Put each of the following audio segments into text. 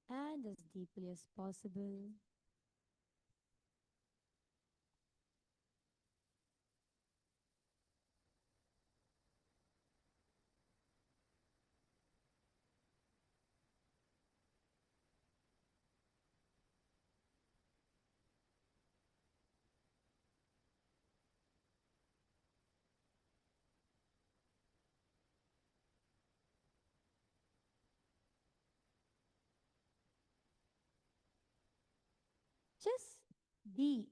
and as deeply as possible. Just be.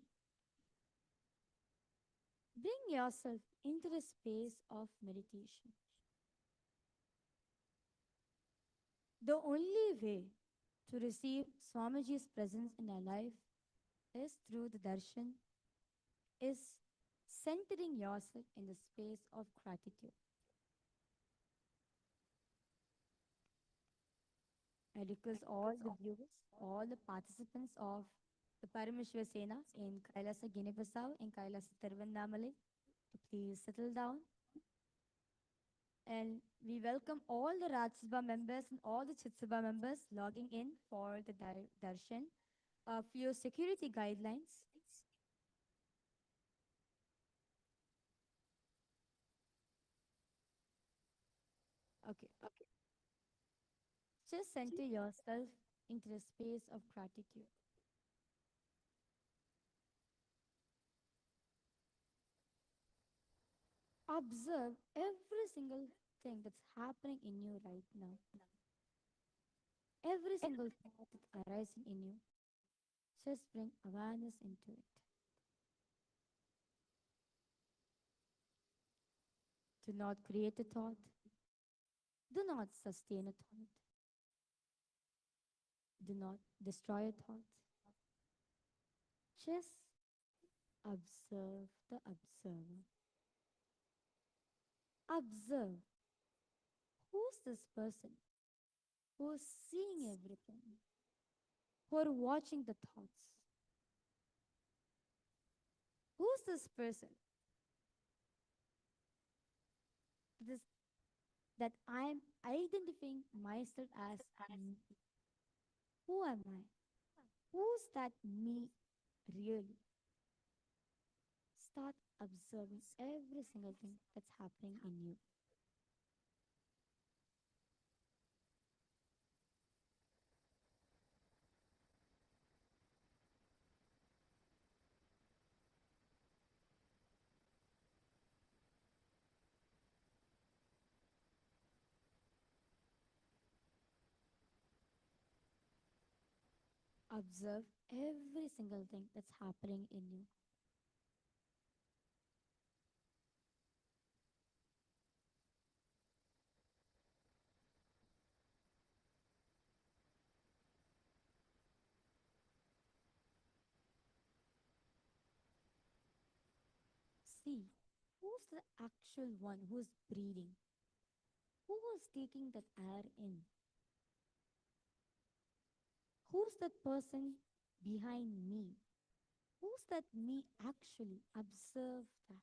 Bring yourself into the space of meditation. The only way to receive Swamiji's presence in our life is through the darshan, is centering yourself in the space of gratitude. I request all the viewers, all the participants of the Paramashiva Sena in Kailasa, Guinea-Bissau, in Kailasa, Tiruvannamale, to please settle down. And we welcome all the Rajya Sabha members and all the Chit Sabha members logging in for the darshan. A few security guidelines. Okay. Just center yourself into the space of gratitude. Observe every single thing that's happening in you right now. Every single thought that's arising in you. Just bring awareness into it. Do not create a thought. Do not sustain a thought. Do not destroy a thought. Just observe the observer. Observe who's this person who's seeing everything, who are watching the thoughts. Who's this person this, that I'm identifying myself as me? Who am I? Who's that me really? Start observing every single thing that's happening in you. Observe every single thing that's happening in you. See who's the actual one who's breathing, who was taking that air in, who's that person behind me, who's that me actually. Observe that.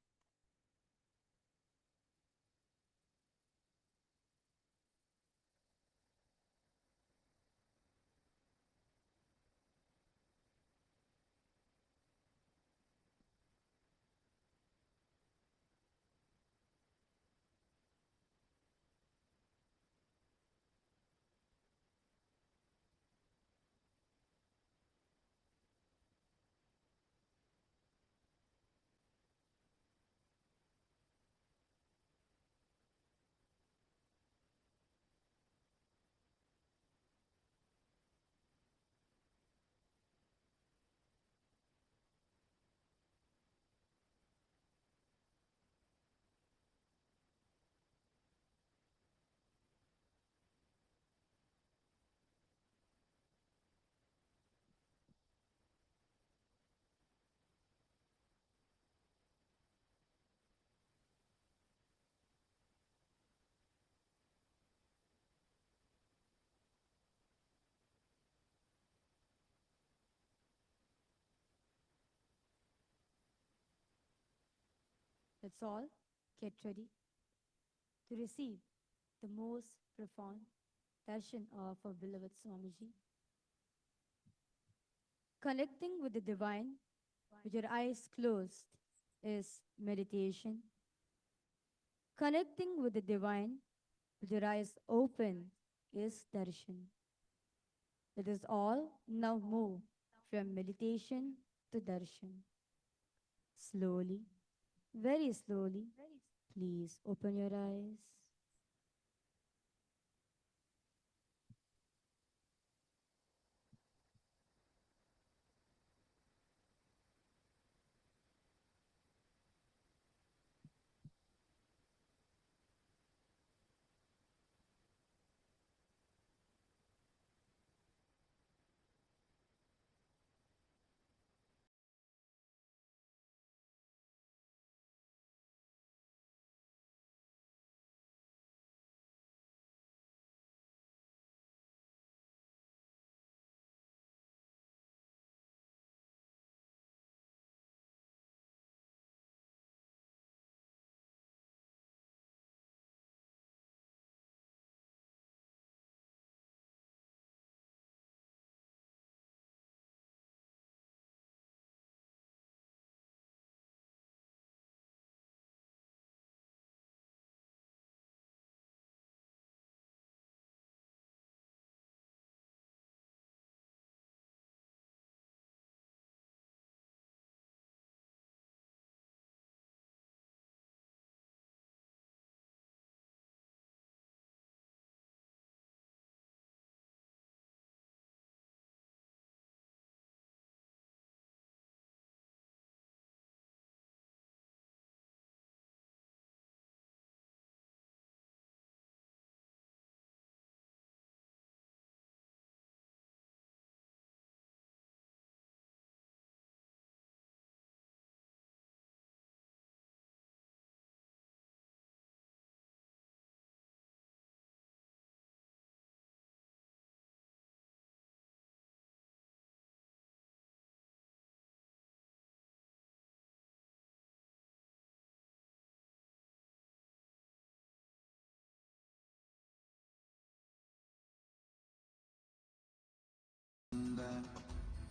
That's all. Get ready to receive the most profound darshan of our beloved Swamiji. Connecting with the divine with your eyes closed is meditation. Connecting with the divine with your eyes open is darshan. Let us all now move from meditation to darshan. Slowly, very slowly, please open your eyes.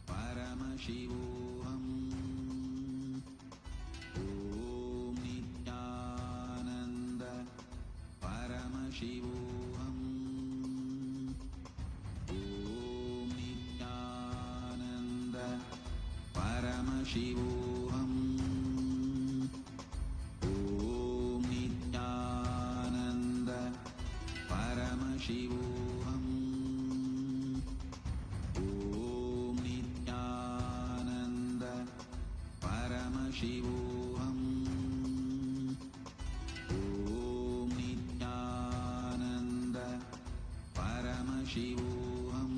Paramashivam. Om Nithyananda. Paramashivam. Om Nithyananda. Paramashivam. Om Nithyananda. Paramashivam. Om Nithyananda. Paramashivam. Om Nithyananda. Paramashivam.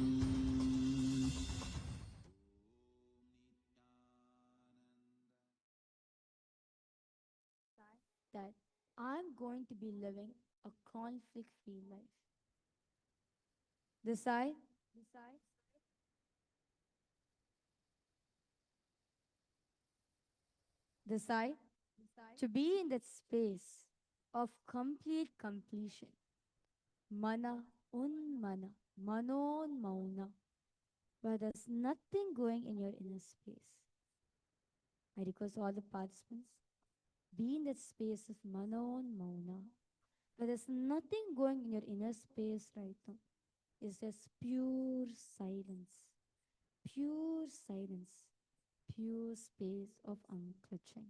That I'm going to be living a conflict free life. Decide decide to be in that space of complete completion. Mana unmana, manon mauna, where there's nothing going in your inner space. I request all the participants be in that space of manon mauna, where there's nothing going in your inner space right now. It's just pure silence, pure silence, pure space of unclutching.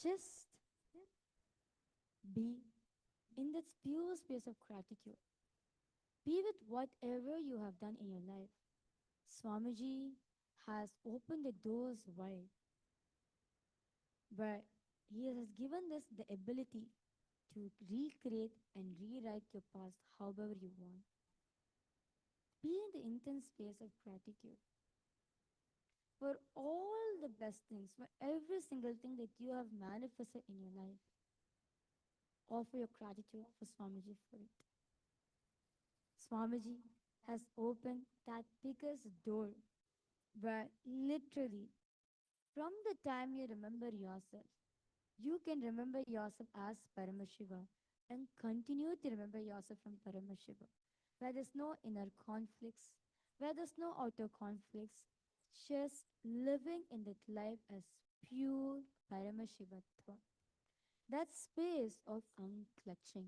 Just be in that pure space of gratitude. Be with whatever you have done in your life. Swamiji has opened the doors wide, where he has given us the ability to recreate and rewrite your past however you want. Be in the intense space of gratitude for all the best things, for every single thing that you have manifested in your life. Offer your gratitude for Swamiji for it. Swamiji has opened that biggest door where literally from the time you remember yourself, you can remember yourself as Paramashiva and continue to remember yourself from Paramashiva, where there's no inner conflicts, where there's no outer conflicts, just living in that life as pure Paramashivatva. That space of unclutching.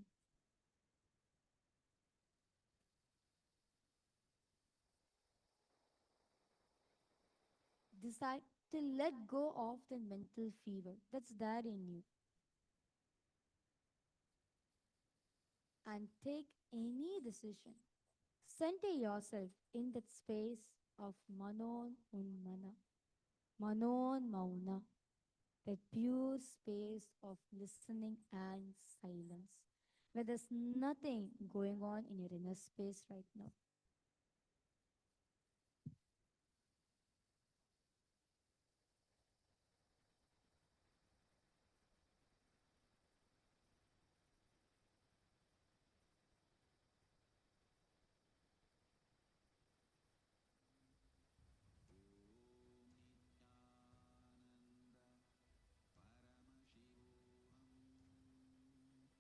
Decide to let go of the mental fever that's there in you and take any decision. Center yourself in that space of Manon Unmana, Manon Mauna, that pure space of listening and silence, where there's nothing going on in your inner space right now.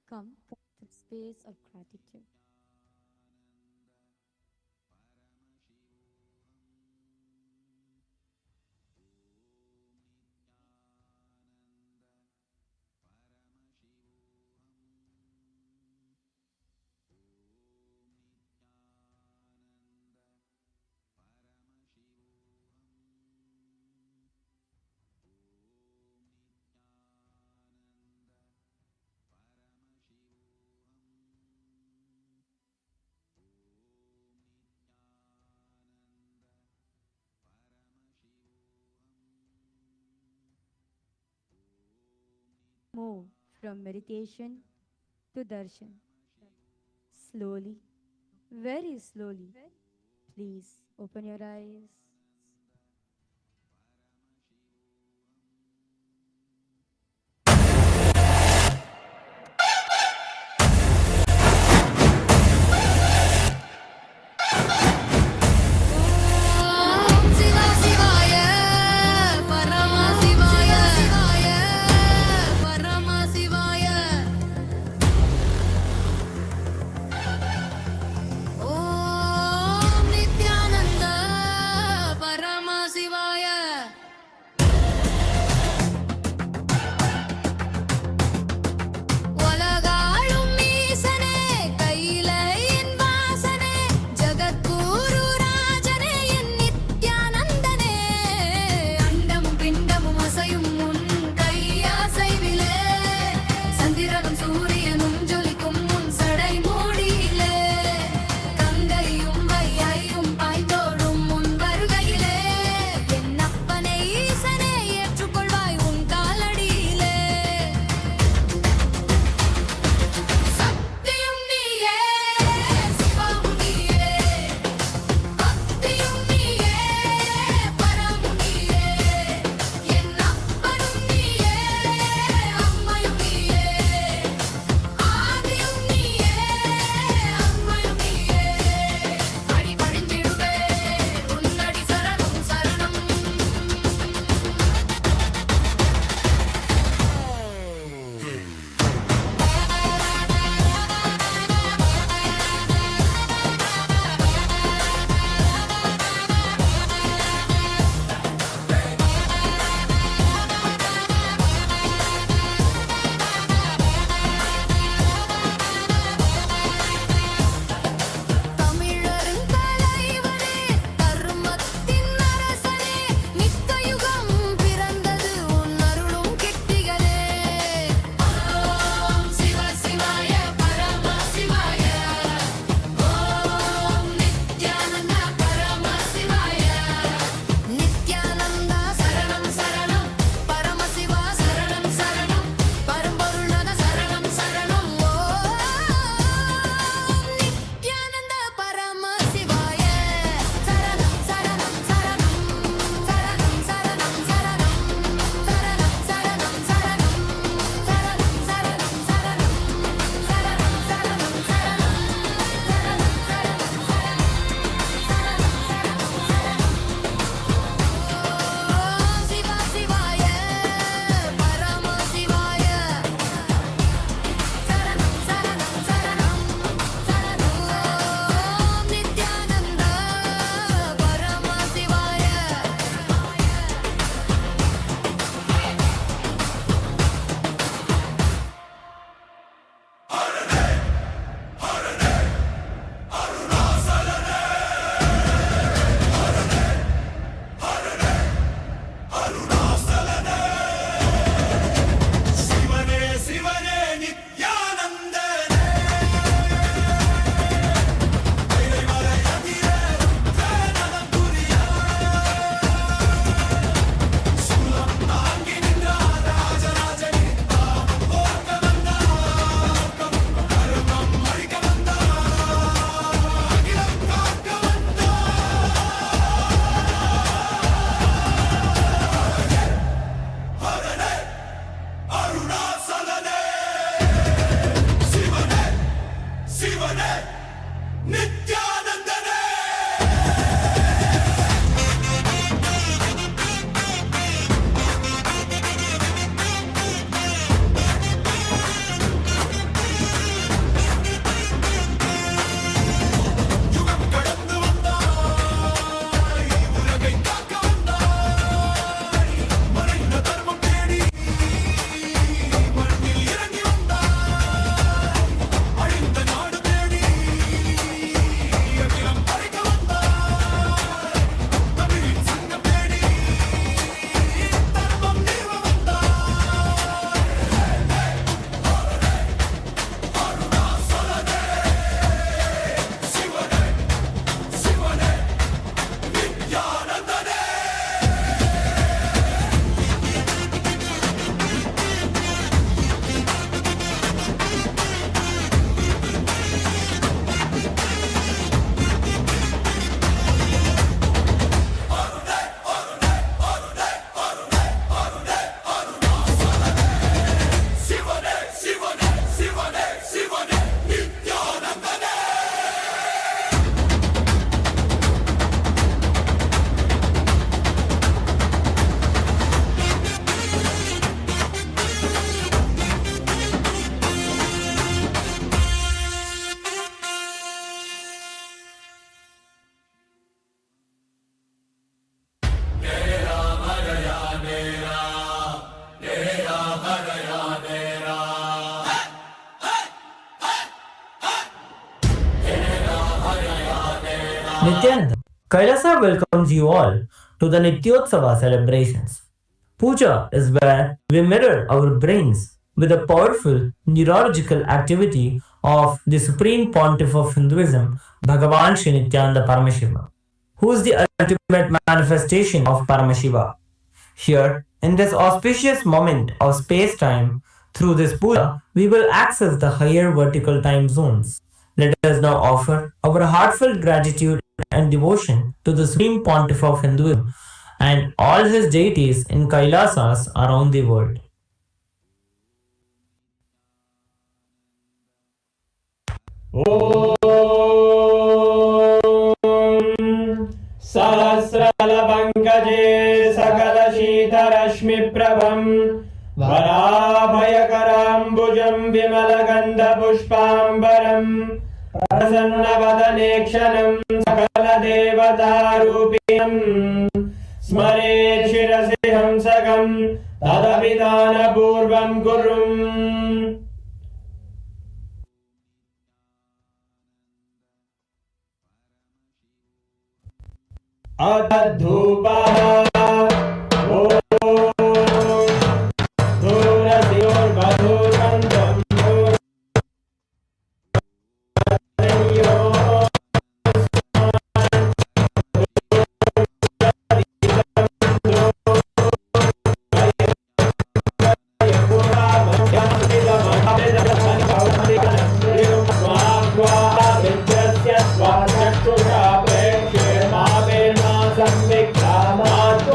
Come to the space of gratitude. Move from meditation to darshan. Slowly, very slowly. Please open your eyes. Nithyananda Nithyananda, Kailasa welcomes you all to the Nityotsava celebrations. Puja is where we mirror our brains with the powerful neurological activity of the Supreme Pontiff of Hinduism, Bhagavan Sri Nithyananda Paramashiva, who is the ultimate manifestation of Paramashiva. Here, in this auspicious moment of space time, through this puja, we will access the higher vertical time zones. Let us now offer our heartfelt gratitude and devotion to the Supreme Pontiff of Hinduism and all his deities in Kailasas around the world. सहस्रलपङ्कजे सकलशीतरश्मिप्रभं वराभयकराम्बुजं विमलगन्धपुष्पाम्बरं प्रसन्नवदने क्षणं सकलदेवतारूपिणं स्मरेत् शिरसि हंसकं तदभिधानपूर्वं कुर्वम् अथ धूपः ॐ धूरधियोर्वधूर्गन्धं धूर्यो चक्षुषा प्रेक्ष्ये मावेर्मा संविक्रामात्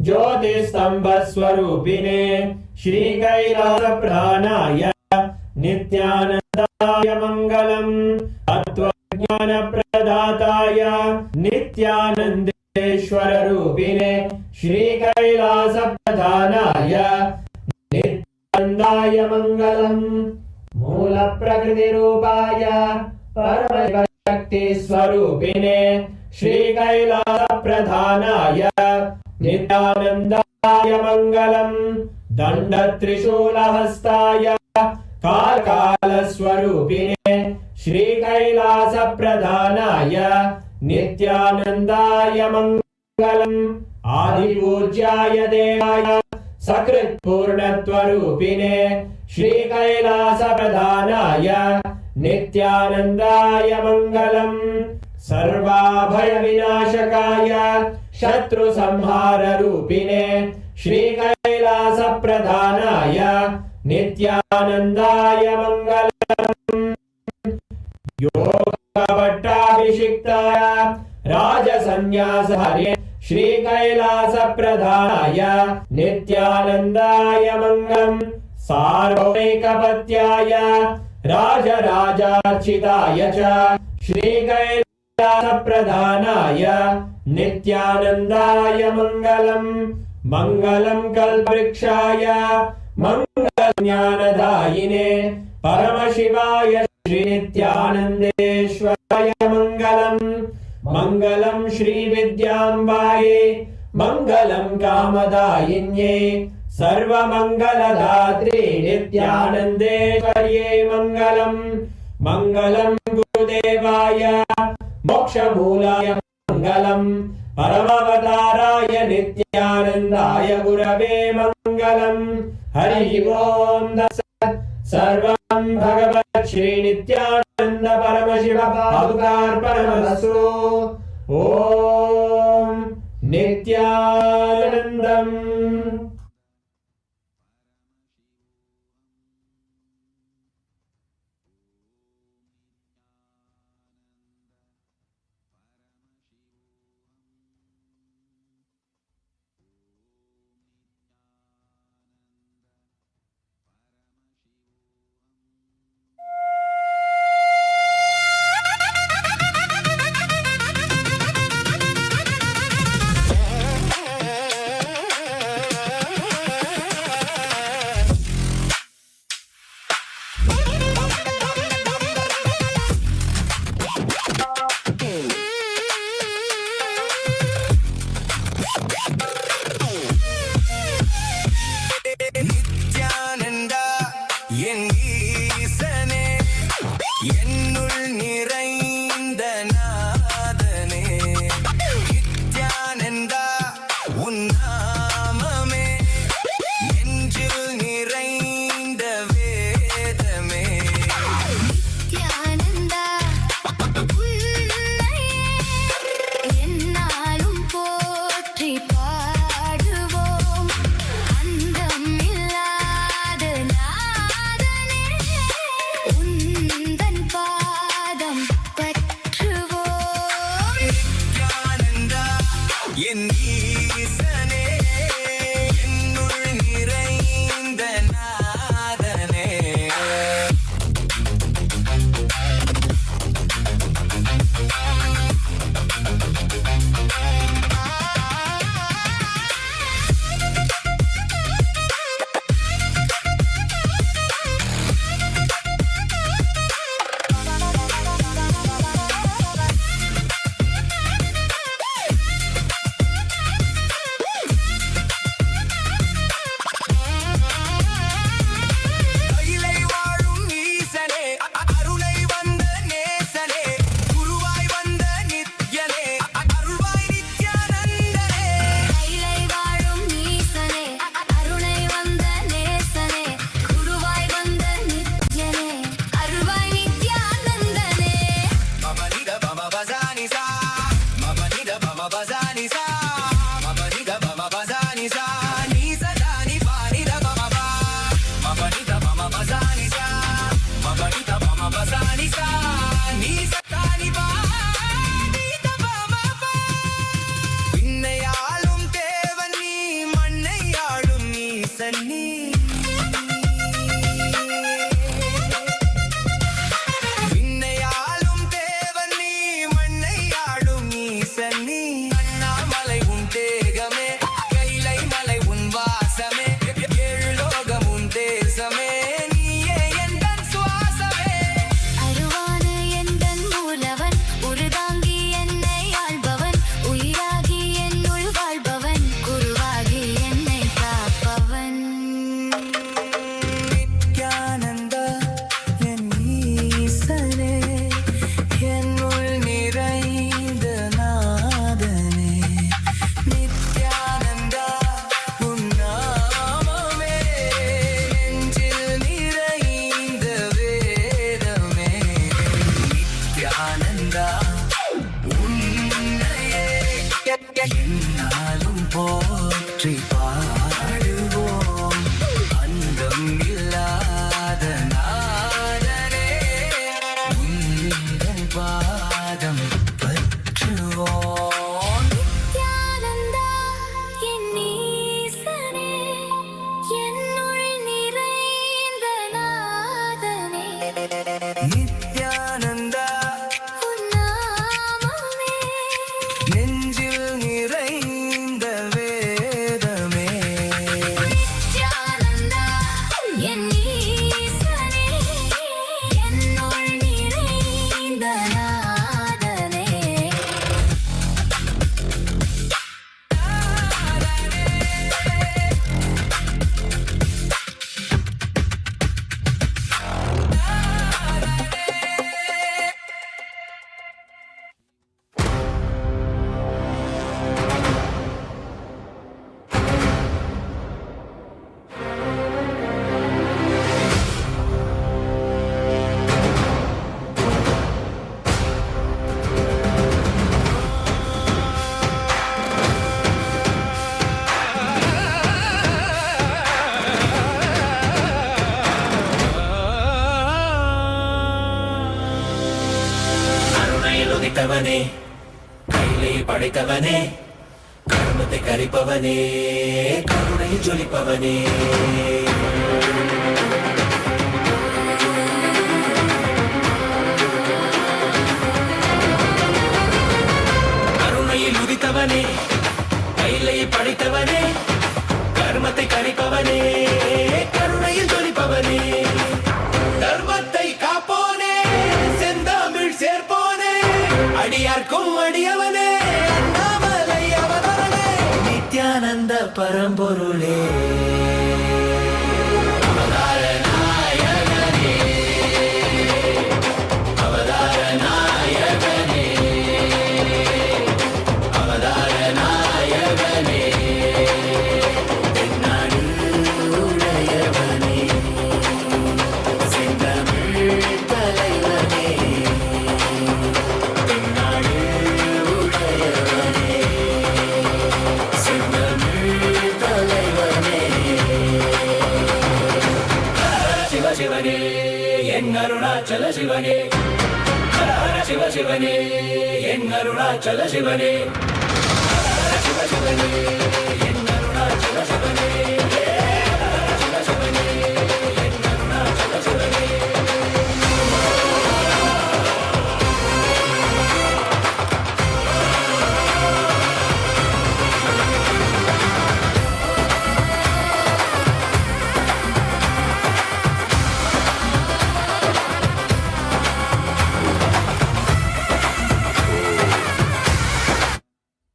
ज्योतिस्तम्भस्वरूपिणे श्रीकैलासप्रधानाय नित्यानन्दाय मङ्गलम् तत्त्वज्ञानप्रदाताय नित्यानन्देश्वररूपिणे श्रीकैलासप्रधानाय नित्यानन्दाय मङ्गलम् मूलप्रकृतिरूपाय परमशक्तिस्वरूपिणे श्रीकैलासप्रधानाय नित्यानन्दाय मङ्गलम् दण्डत्रिशूलहस्ताय कालकालस्वरूपिणे श्रीकैलासप्रधानाय नित्यानन्दाय मङ्गलम् आदिपूज्याय देवाय सकृत्पूर्णत्वरूपिणे श्रीकैलासप्रधानाय नित्यानन्दाय मङ्गलम् सर्वाभयविनाशकाय शत्रुसंहाररूपिणे श्रीकैलासप्रधानाय नित्यानन्दाय मङ्गलम् योगपट्टाभिषिक्ताय राजसन्न्यासहरे श्रीकैलासप्रधानाय नित्यानन्दाय मङ्गलम् सार्वैकपत्याय राजराजार्चिताय च श्रीकैलासप्रधानाय नित्यानन्दाय मङ्गलम् मङ्गलम् कल्पवृक्षाय मङ्गलज्ञानदायिने परमशिवाय श्रीनित्यानन्देश्वराय मङ्गलम् मङ्गलम् श्रीविद्याम्बायै मङ्गलम् कामदायिन्यै सर्वमङ्गलदात्रे नित्यानन्देश्वर्यै मङ्गलम् मङ्गलम् गुरुदेवाय मोक्षमूलाय मङ्गलम् परमावताराय नित्यानन्दाय गुरवे मङ्गलम् हरि ओम् तत्सत् सर्वं भगवत् श्रीनित्यानन्द परमशिव पादुकार्पणमस्तु ॐ नित्यानन्दम् என்னாலும் போற்றி பாடுவோம் அந்தம் இல்லாத நாதனே உந்தன் பாதம் பற்றுவோம். நித்யானந்தா என் ஈசனே, என்னுள் நிறைந்த நாதனே, நித்யானந்தா உன் நாமமே நெஞ்சில் நிறைந்த வேதமே. நித்யானந்தா என் ஈசனே, என்னுள் நிறைந்த நாதனே. கருணையில் உதித்தவனே, கையிலே படைத்தவனே, கர்மத்தை கரிப்பவனே, கருணையில் ஜொலிப்பவனே. கருணையில் உதித்தவனே, கையிலே படைத்தவனே, கர்மத்தை கரிப்பவனே, கருணையில் ஜொலிப்பவனே. தர்மத்தை காப்போனே, செந்தமிழ் சேர்ப்போனே, அடியார்க்கும் அடியவனே, அண்ணாமலை அவதாரனே, நித்யானந்த பரம்பொருளே. அவதார நாயகனே, அவதார நாயகனே, அவதார நாயகனே, தென்னாடு உடையவனே, செந்தமிழ் தலைவனே, தென்னாடு உடையவனே, செந்தமிழ் தலைவனே. சிவ சிவனே என் அருணாச்சல சிவனே, ஹர ஹர சிவ சிவனே என் அருணாச்சல சிவனே, ஹர ஹர சிவ சிவனே என் அருணாச்சல சிவனே, ஹர ஹர சிவ சிவனே என் அருணாச்சல சிவனே.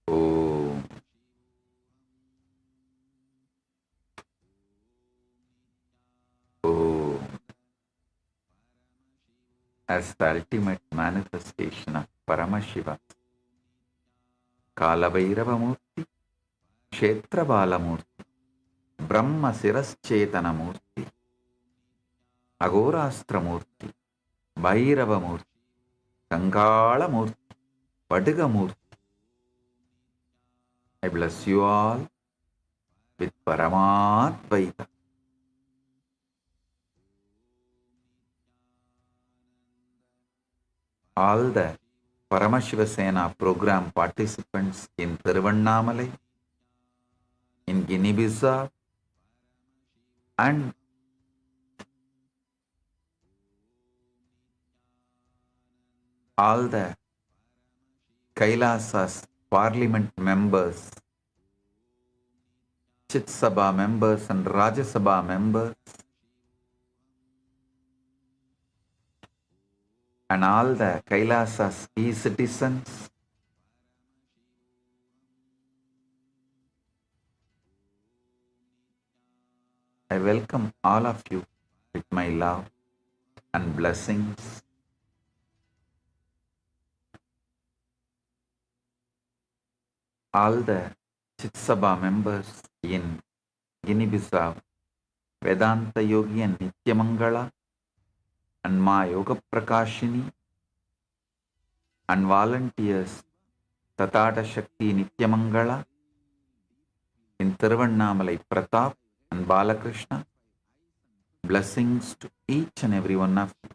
Om. Om. As the ultimate manifestation of Paramashivam, Kalabhairavamurti, Kshetrabalamurti, Brahma Siraschetanamurti, Agorastramurti, Bhairavamurti, Kangalamurti, Padigamurti. I bless you all with Paramadvaita. All the Paramashiva Sena program participants in Thiruvannamalai, in Guinea-Bissau, and all the Kailasa's parliament members, Chit Sabha members and Rajya Sabha members, and all the Kailasa's e-citizens, I welcome all of you with my love and blessings. All the Chitsabha members in Guinea-Bissau, Vedanta Yogi and Nityamangala, and Ma Yoga Prakashini, and volunteers Tatata Shakti Nityamangala, in Thiruvannamalai Pratap and Balakrishna. Blessings to each and every one of you.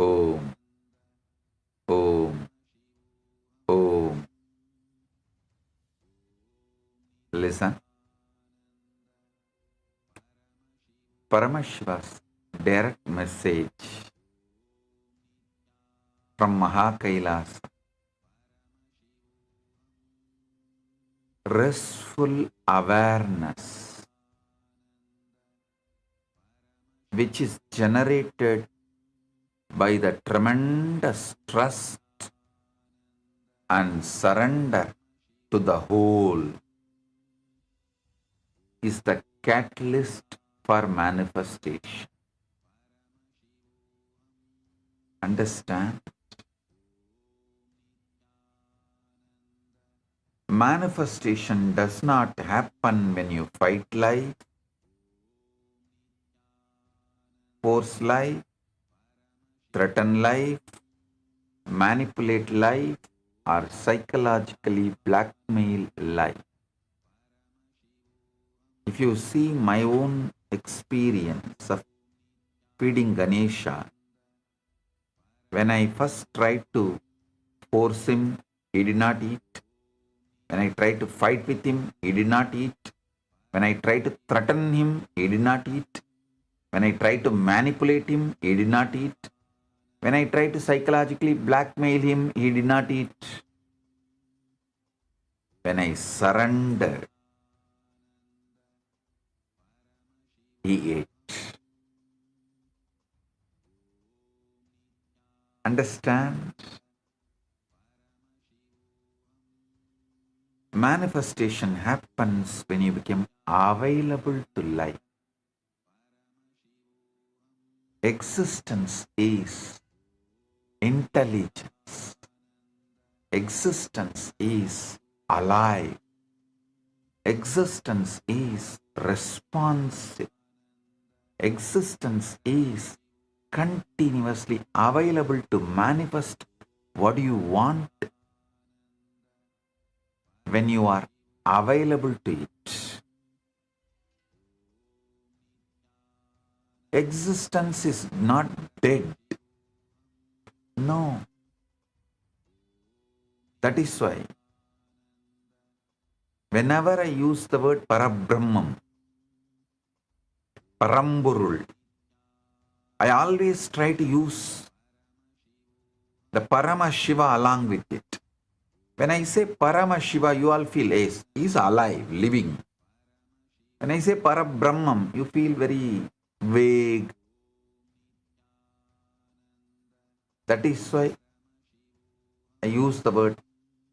Om, Om, Om. Listen. Paramashiva's direct message from Kailasa. Restful awareness, which is generated by the tremendous trust and surrender to the whole, is the catalyst for manifestation. Understand? Manifestation does not happen when you fight life, force life, threaten life, manipulate life, or psychologically blackmail life. If you see my own experience of feeding Ganesha, when I first tried to force him, he did not eat. When I tried to fight with him, he did not eat. When I tried to threaten him, he did not eat. When I tried to manipulate him, he did not eat. When I tried to psychologically blackmail him, he did not eat. When I surrendered, he ate. Understand? Manifestation happens when you become available to life. Existence is intelligence. Existence is alive. Existence is responsive. Existence is continuously available to manifest what you want when you are available to it. Existence is not dead. No. That is why whenever I use the word Parabrahmam, Paramburul, I always try to use the Paramashiva along with it. When I say Paramashiva, you all feel, yes, he is alive, living. When I say Parabrahmam, you feel very vague. That is why I use the word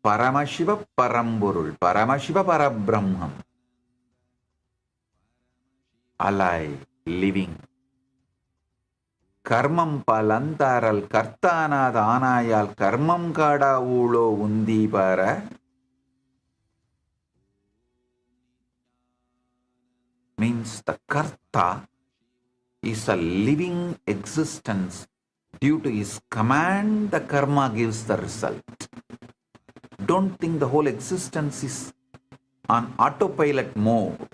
Paramashiva Paramburul, Paramashiva Parabrahmam. Alive, living. Karmam palantaral kartana dhanayal karmam kada ulo undi para means the karta is a living existence. Due to his command, the karma gives the result. Don't think the whole existence is on autopilot mode.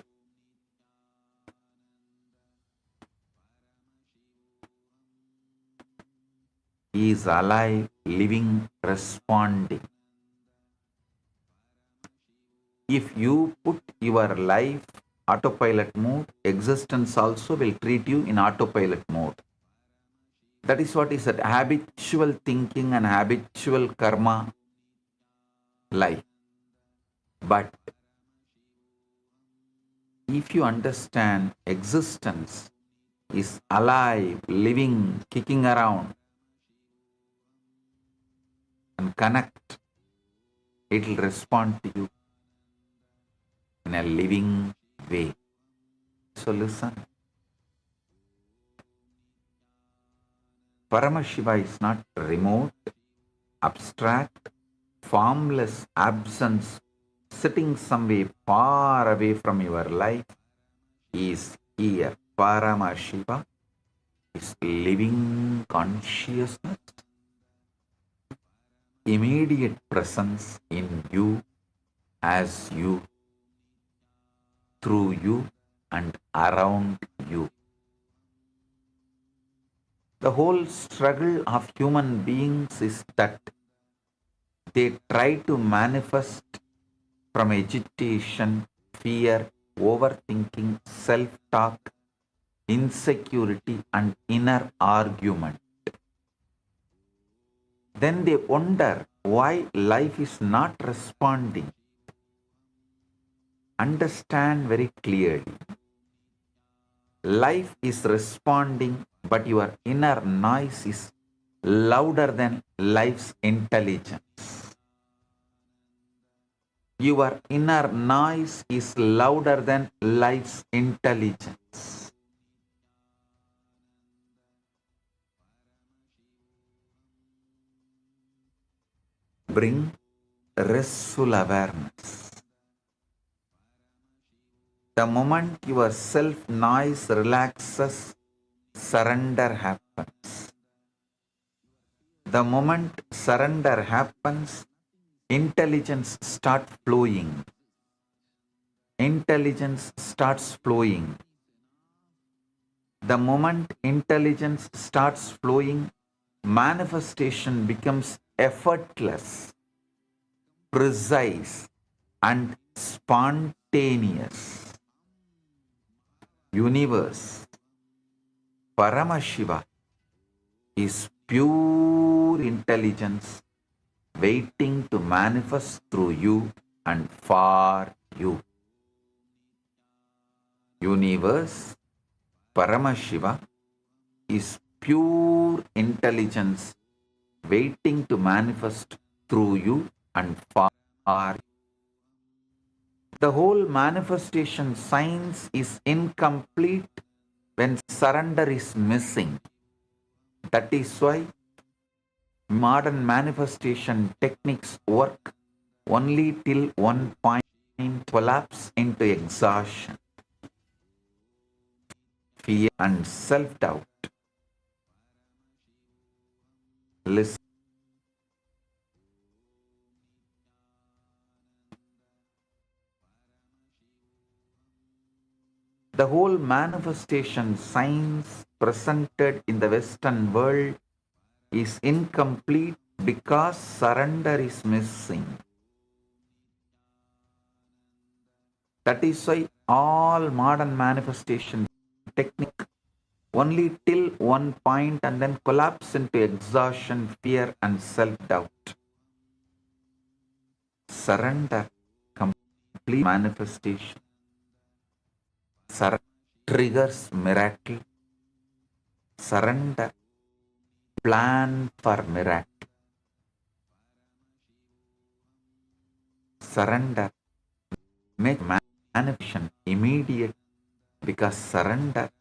He is alive, living, responding. If you put your life autopilot mode, existence also will treat you in autopilot mode. That is what is that habitual thinking and habitual karma life. But if you understand existence is alive, living, kicking around, and connect, it will respond to you in a living way. So listen. Paramashiva is not remote, abstract, formless absence sitting somewhere far away from your life. He is here. Paramashiva is living consciousness, immediate presence in you, as you, through you, and around you. The whole struggle of human beings is that they try to manifest from agitation, fear, overthinking, self-talk, insecurity, and inner argument. Then they wonder why life is not responding. Understand very clearly. Life is responding, but your inner noise is louder than life's intelligence. Your inner noise is louder than life's intelligence. Bring restful awareness. The moment your self-noise relaxes, surrender happens. The moment surrender happens, intelligence starts flowing. Intelligence starts flowing. The moment intelligence starts flowing, manifestation becomes effortless, precise, and spontaneous. Universe, Paramashiva, is pure intelligence waiting to manifest through you and for you. Universe, Paramashiva, is pure intelligence waiting to manifest through you and for you. The whole manifestation science is incomplete when surrender is missing. That is why modern manifestation techniques work only till one point collapse into exhaustion, fear, and self-doubt. Listen. The whole manifestation science presented in the Western world is incomplete because surrender is missing. That is why all modern manifestation technique only till one point and then collapse into exhaustion, fear, and self-doubt. Surrender, complete manifestation. Surrender triggers miracle. Surrender, plan for miracle. Surrender, make manifestation immediate, because surrender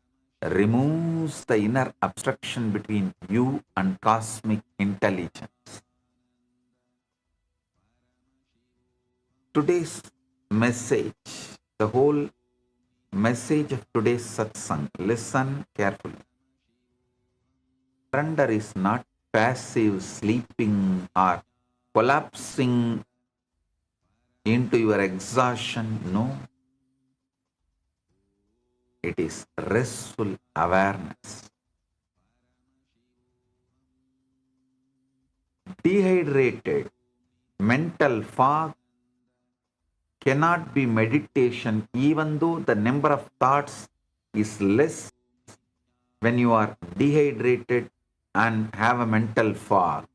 removes the inner obstruction between you and cosmic intelligence. Today's message, the whole message of today's satsang, listen carefully. Surrender is not passive sleeping or collapsing into your exhaustion. No. It is restful awareness. Dehydrated mental fog cannot be meditation, even though the number of thoughts is less when you are dehydrated and have a mental fog.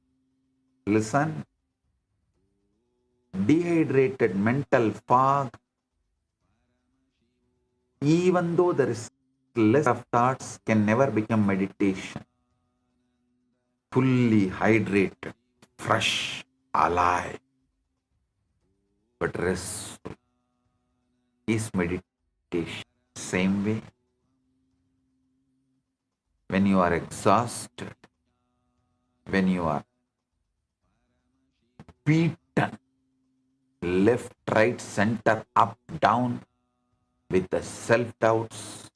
Listen. Dehydrated mental fog even though there is less of thoughts, can never become meditation. Fully hydrated, fresh, alive, but restful is meditation. Same way, when you are exhausted, when you are beaten, left, right, center, up, down, with the self-doubts,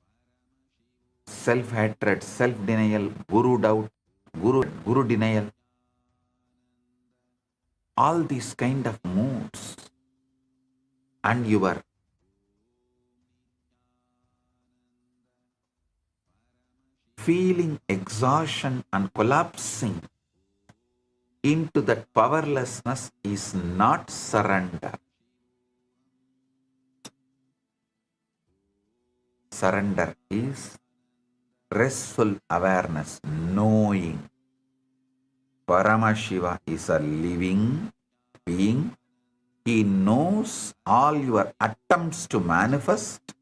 self-hatred, self-denial, guru denial, all these kind of moods, and you are feeling exhaustion and collapsing into that powerlessness is not surrender. Surrender is restful awareness, knowing. Paramashiva is a living being. He knows all your attempts to manifest,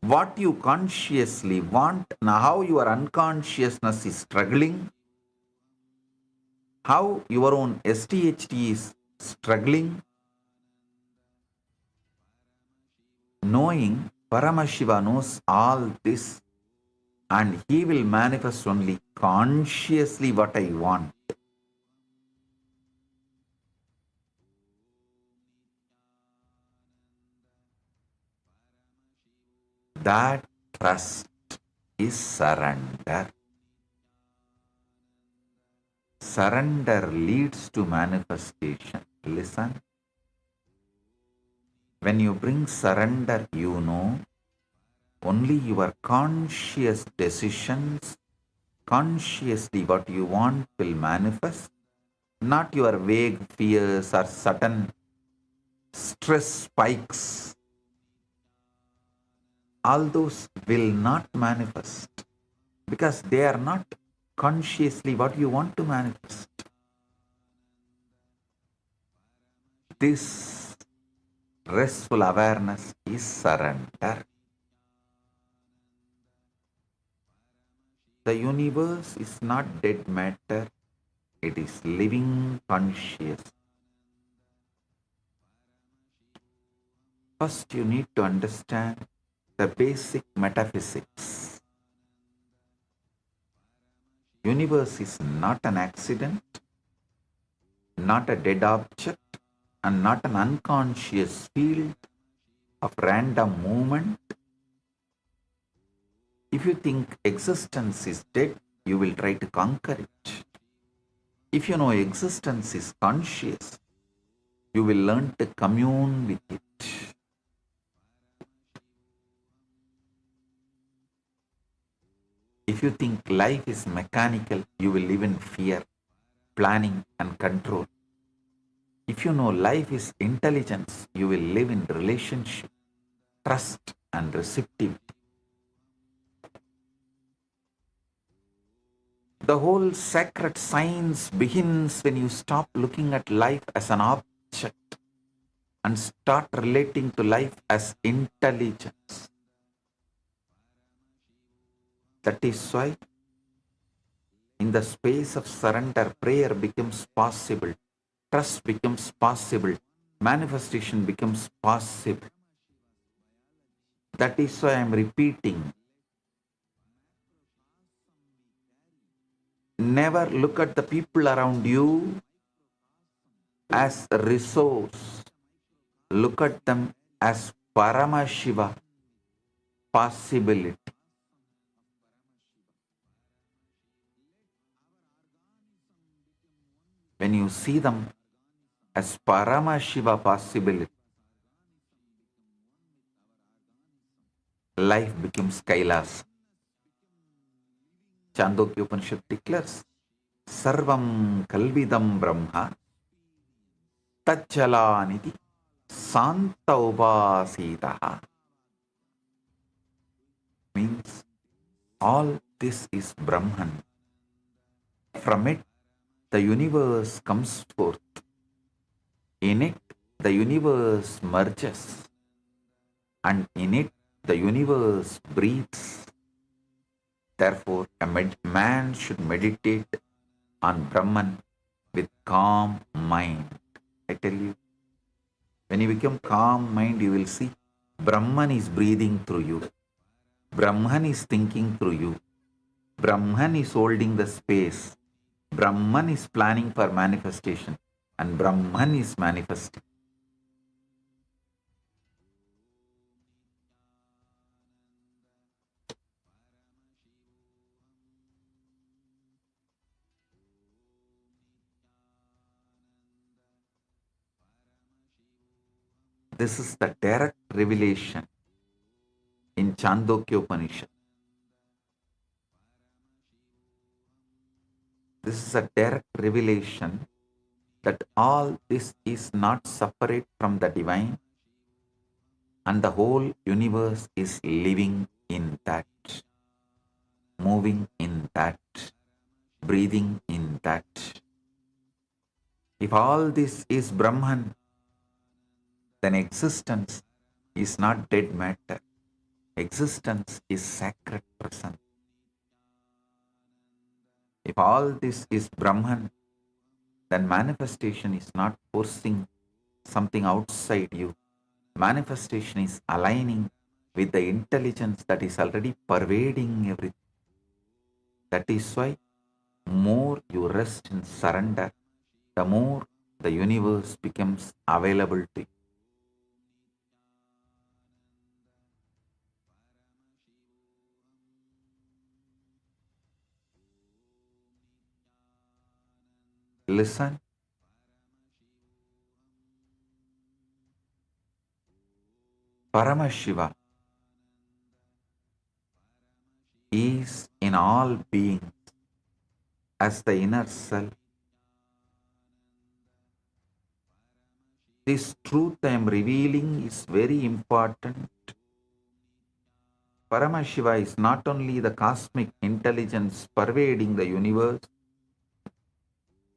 what you consciously want, and how your unconsciousness is struggling, how your own STHT is struggling. Knowing Paramashiva knows all this, and he will manifest only consciously what I want. That trust is surrender. Surrender leads to manifestation. Listen. When you bring surrender, you know only your conscious decisions, consciously what you want will manifest, not your vague fears or sudden stress spikes. All those will not manifest because they are not consciously what you want to manifest. This restful awareness is surrender. The universe is not dead matter, it is living conscious. First, you need to understand the basic metaphysics. Universe is not an accident, not a dead object, and not an unconscious field of random movement. If you think existence is dead, you will try to conquer it. If you know existence is conscious, you will learn to commune with it. If you think life is mechanical, you will live in fear, planning, and control. If you know life is intelligence, you will live in relationship, trust, and receptivity. The whole sacred science begins when you stop looking at life as an object and start relating to life as intelligence. That is why in the space of surrender, prayer becomes possible, trust becomes possible, manifestation becomes possible. That is why I am repeating. Never look at the people around you as a resource. Look at them as Paramashiva, possibility. When you see them as Paramashiva possibility, life becomes Kailasa. Chandogya Upanishad declares, Sarvam Kalvidam Brahma Tacchalaniti Santa Upasitaha. Means all this is Brahman. From it, the universe comes forth. In it, the universe merges. And in it, the universe breathes. Therefore, man should meditate on Brahman with calm mind. I tell you, when you become calm mind, you will see Brahman is breathing through you. Brahman is thinking through you. Brahman is holding the space. Brahman is planning for manifestation. And Brahman is manifesting. This is the direct revelation in Chandogya Upanishad. This is a direct revelation that all this is not separate from the divine, and the whole universe is living in that, moving in that, breathing in that. If all this is Brahman, then existence is not dead matter. Existence is sacred presence. If all this is Brahman, then manifestation is not forcing something outside you. Manifestation is aligning with the intelligence that is already pervading everything. That is why more you rest in surrender, the more the universe becomes available to you. Listen. Paramashiva is in all beings as the inner self. This truth I am revealing is very important. Paramashiva is not only the cosmic intelligence pervading the universe.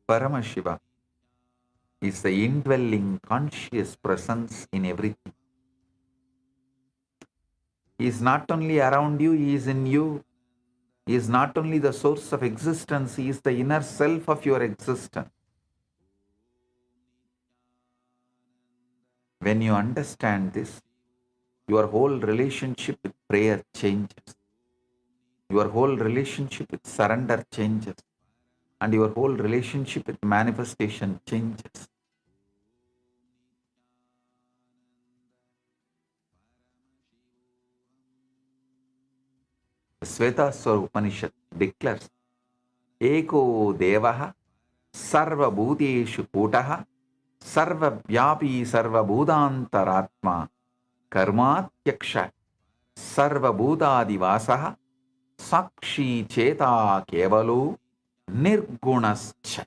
Paramashiva is the indwelling conscious presence in everything. He is not only around you, he is in you. He is not only the source of existence, he is the inner self of your existence. When you understand this, your whole relationship with prayer changes. Your whole relationship with surrender changes. And your whole relationship with manifestation changes. The Svetaswara Upanishad declares, Eko Devaha Sarva Bhuteshu Kutaha Sarva Vyapi Sarva Bhudantaratma Karmatyaksha Sarva Bhutadivasaha Sakshi Cheta Kevalo Nirgunascha.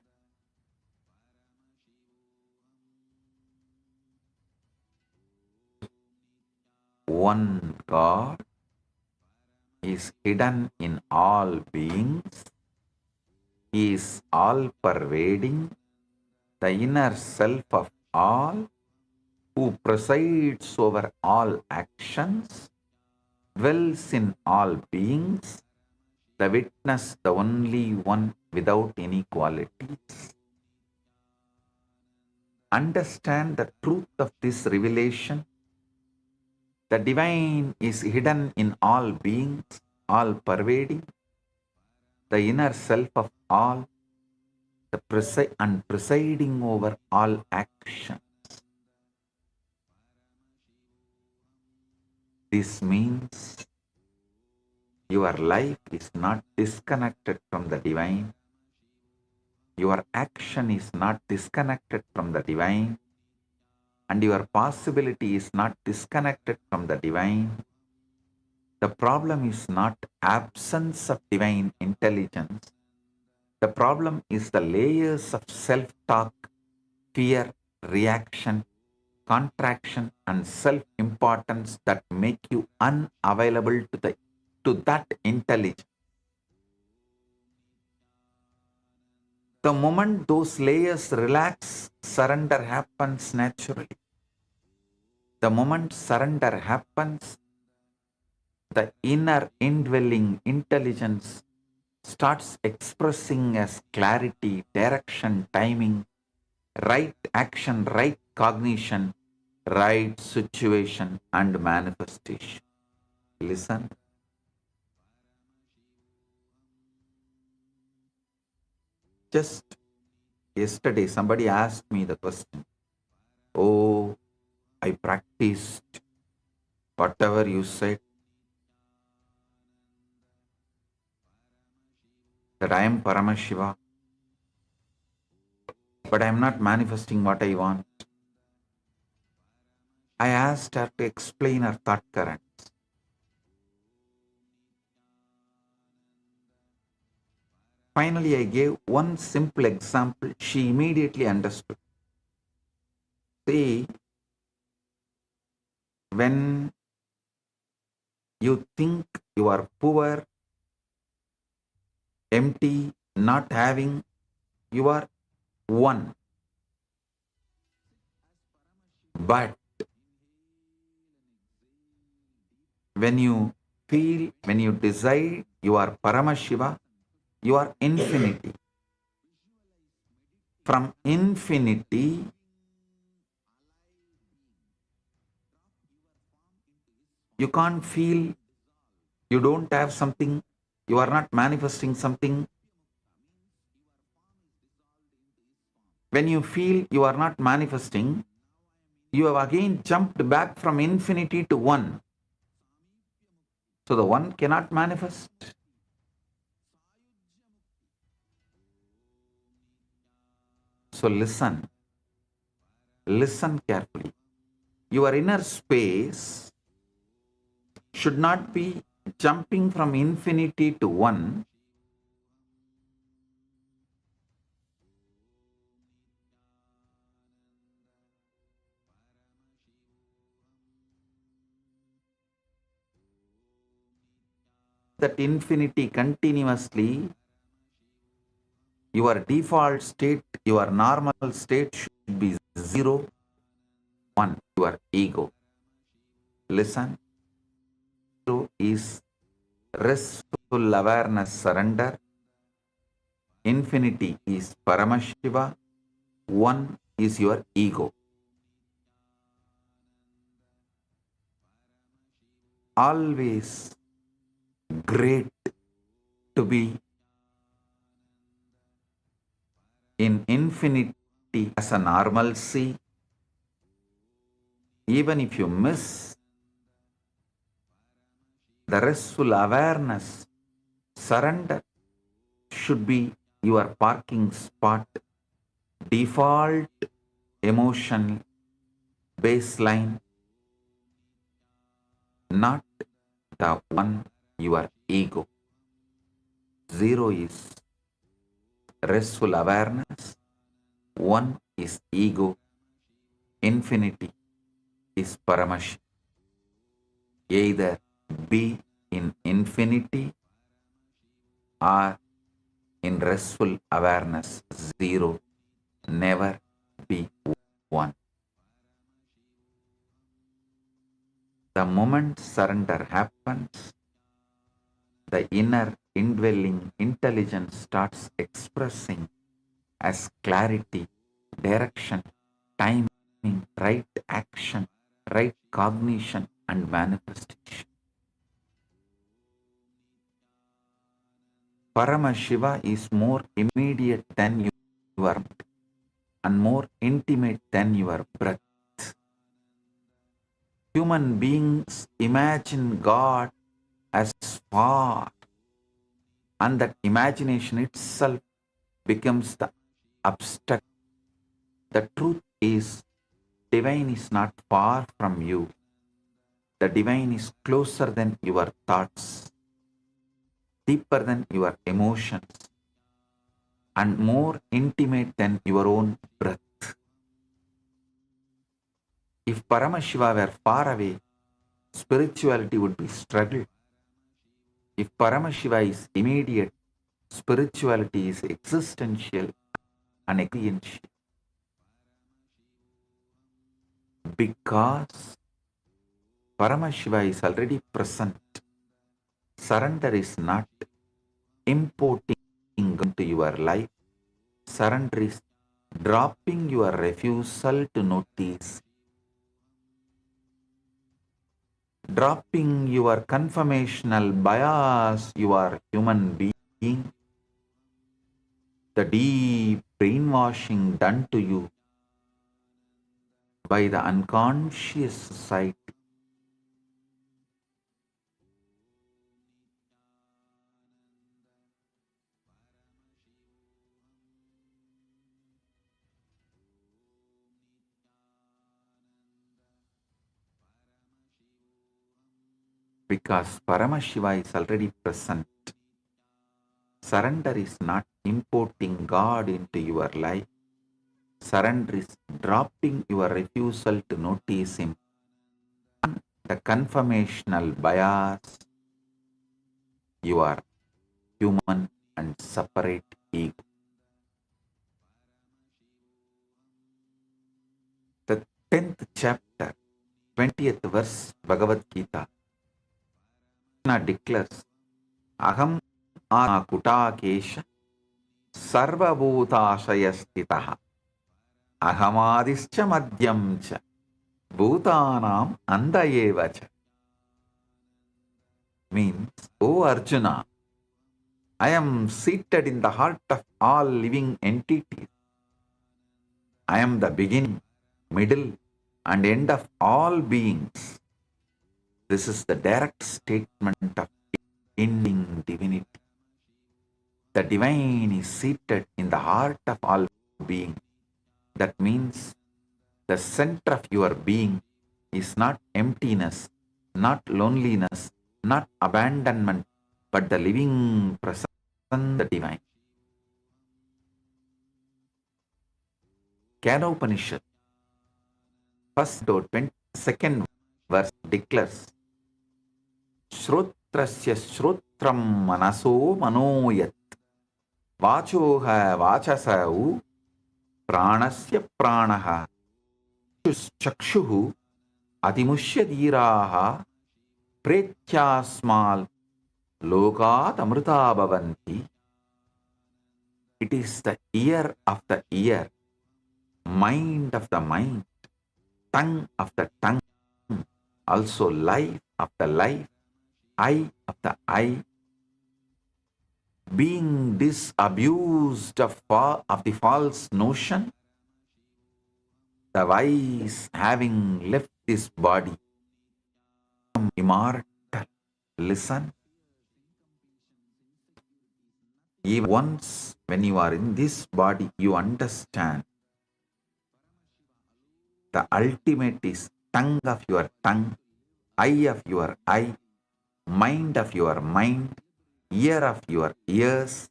One God is hidden in all beings. He is all-pervading, the inner self of all, who presides over all actions, dwells in all beings, the witness, the only one without inequalities. Understand the truth of this revelation. The divine is hidden in all beings, all pervading, the inner self of all, and presiding over all actions. This means your life is not disconnected from the divine. Your action is not disconnected from the divine. And your possibility is not disconnected from the divine. The problem is not absence of divine intelligence. The problem is the layers of self-talk, fear, reaction, contraction, and self-importance that make you unavailable to that intelligence. The moment those layers relax, surrender happens naturally. The moment surrender happens, the inner indwelling intelligence starts expressing as clarity, direction, timing, right action, right cognition, right situation, and manifestation. Listen. Just yesterday, somebody asked me the question, "Oh, I practiced whatever you said, that I am Paramashiva, but I am not manifesting what I want." I asked her to explain her thought currents. Finally, I gave one simple example. She immediately understood. See, when you think you are poor, empty, not having, you are one. But when you feel, when you desire, you are Paramashiva, you are infinity. From infinity, you can't feel, you don't have something, you are not manifesting something. When you feel you are not manifesting, you have again jumped back from infinity to one. So the one cannot manifest. So listen carefully. Your inner space should not be jumping from infinity to one. That infinity continuously, your default state, your normal state should be 0, 1, your ego. Listen. 0 is restful awareness, surrender. Infinity is Paramashiva. 1 is your ego. Always great to be in infinity as a normalcy. Even if you miss the restful awareness, surrender should be your parking spot, default emotion baseline, not the one, your ego. 0 is restful awareness, 1 is ego, infinity is Paramash. Either be in infinity or in restful awareness, 0, never be 1. The moment surrender happens, the inner indwelling intelligence starts expressing as clarity, direction, timing, right action, right cognition, and manifestation. Paramashiva is more immediate than your and more intimate than your breath. Human beings imagine God as far, and that imagination itself becomes the abstract. The truth is, divine is not far from you. The divine is closer than your thoughts, deeper than your emotions, and more intimate than your own breath. If Paramashiva were far away, spirituality would be struggle. If Paramashiva is immediate, spirituality is existential and experiential. Because Paramashiva is already present surrender is not importing into your life. Surrender is dropping your refusal to notice, dropping your conformational bias, you are human being, the deep brainwashing done to you by the unconscious society. Because Paramashiva is already present. Surrender is not importing God into your life. Surrender is dropping your refusal to notice Him. The conformational bias, you are human and separate ego. The 10th chapter, 20th verse, Bhagavad Gita, Krishna declares, Aham Kutakesha Sarvabhutashayastitaha Ahamadischa Madhyamcha Bhutanam Andayevacha. Means, O Arjuna, I am seated in the heart of all living entities. I am the beginning, middle, and end of all beings. This is the direct statement of ending divinity. The divine is seated in the heart of all beings. That means the center of your being is not emptiness, not loneliness, not abandonment, but the living presence, the divine. Upanishad, first or 22nd verse declares, Shrotrasya Shrotram Manaso Manoyat Vachoha Vachasau Pranasya Pranaha Chakshuhu Adimushya Diraha Pretyasmal Lokat Amrita Bhavanti. It is the ear of the ear, mind of the mind, tongue of the tongue, also life of the life, eye of the eye, being disabused of the false notion, the wise having left this body, immortal. Listen, even once when you are in this body, you understand the ultimate is tongue of your tongue, eye of your eye, mind of your mind, ear of your ears,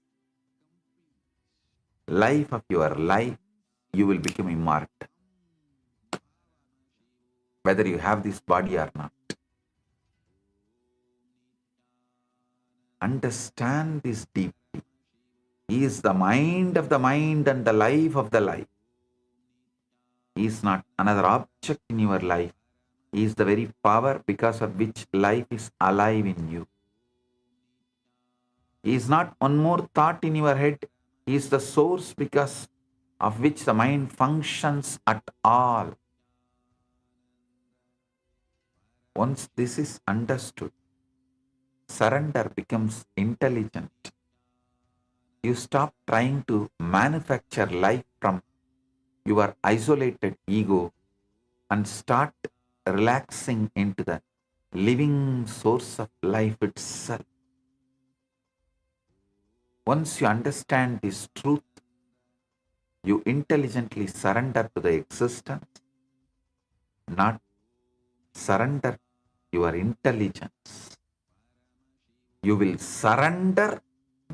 life of your life. You will become immortal, whether you have this body or not. Understand this deeply. He is the mind of the mind and the life of the life. He is not another object in your life. He is the very power because of which life is alive in you. He is not one more thought in your head. He is the source because of which the mind functions at all. Once this is understood, surrender becomes intelligent. You stop trying to manufacture life from your isolated ego and start relaxing into the living source of life itself. Once you understand this truth, you intelligently surrender to the existence, not surrender your intelligence. You will surrender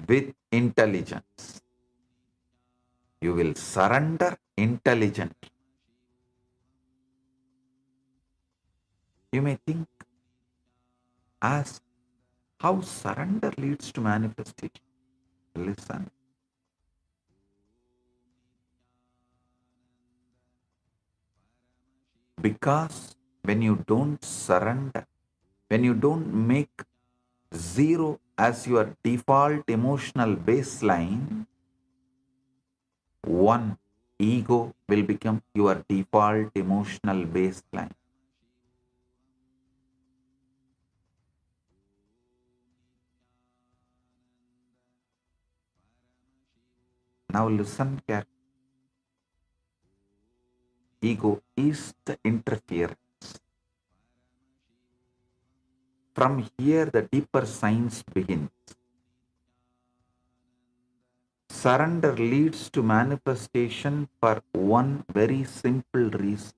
with intelligence. You will surrender intelligently. You may think, ask, how surrender leads to manifestation? Listen. Because when you don't surrender, when you don't make 0 as your default emotional baseline, 1 ego will become your default emotional baseline. Now listen carefully. Ego is the interference. From here, the deeper science begins. Surrender leads to manifestation for one very simple reason.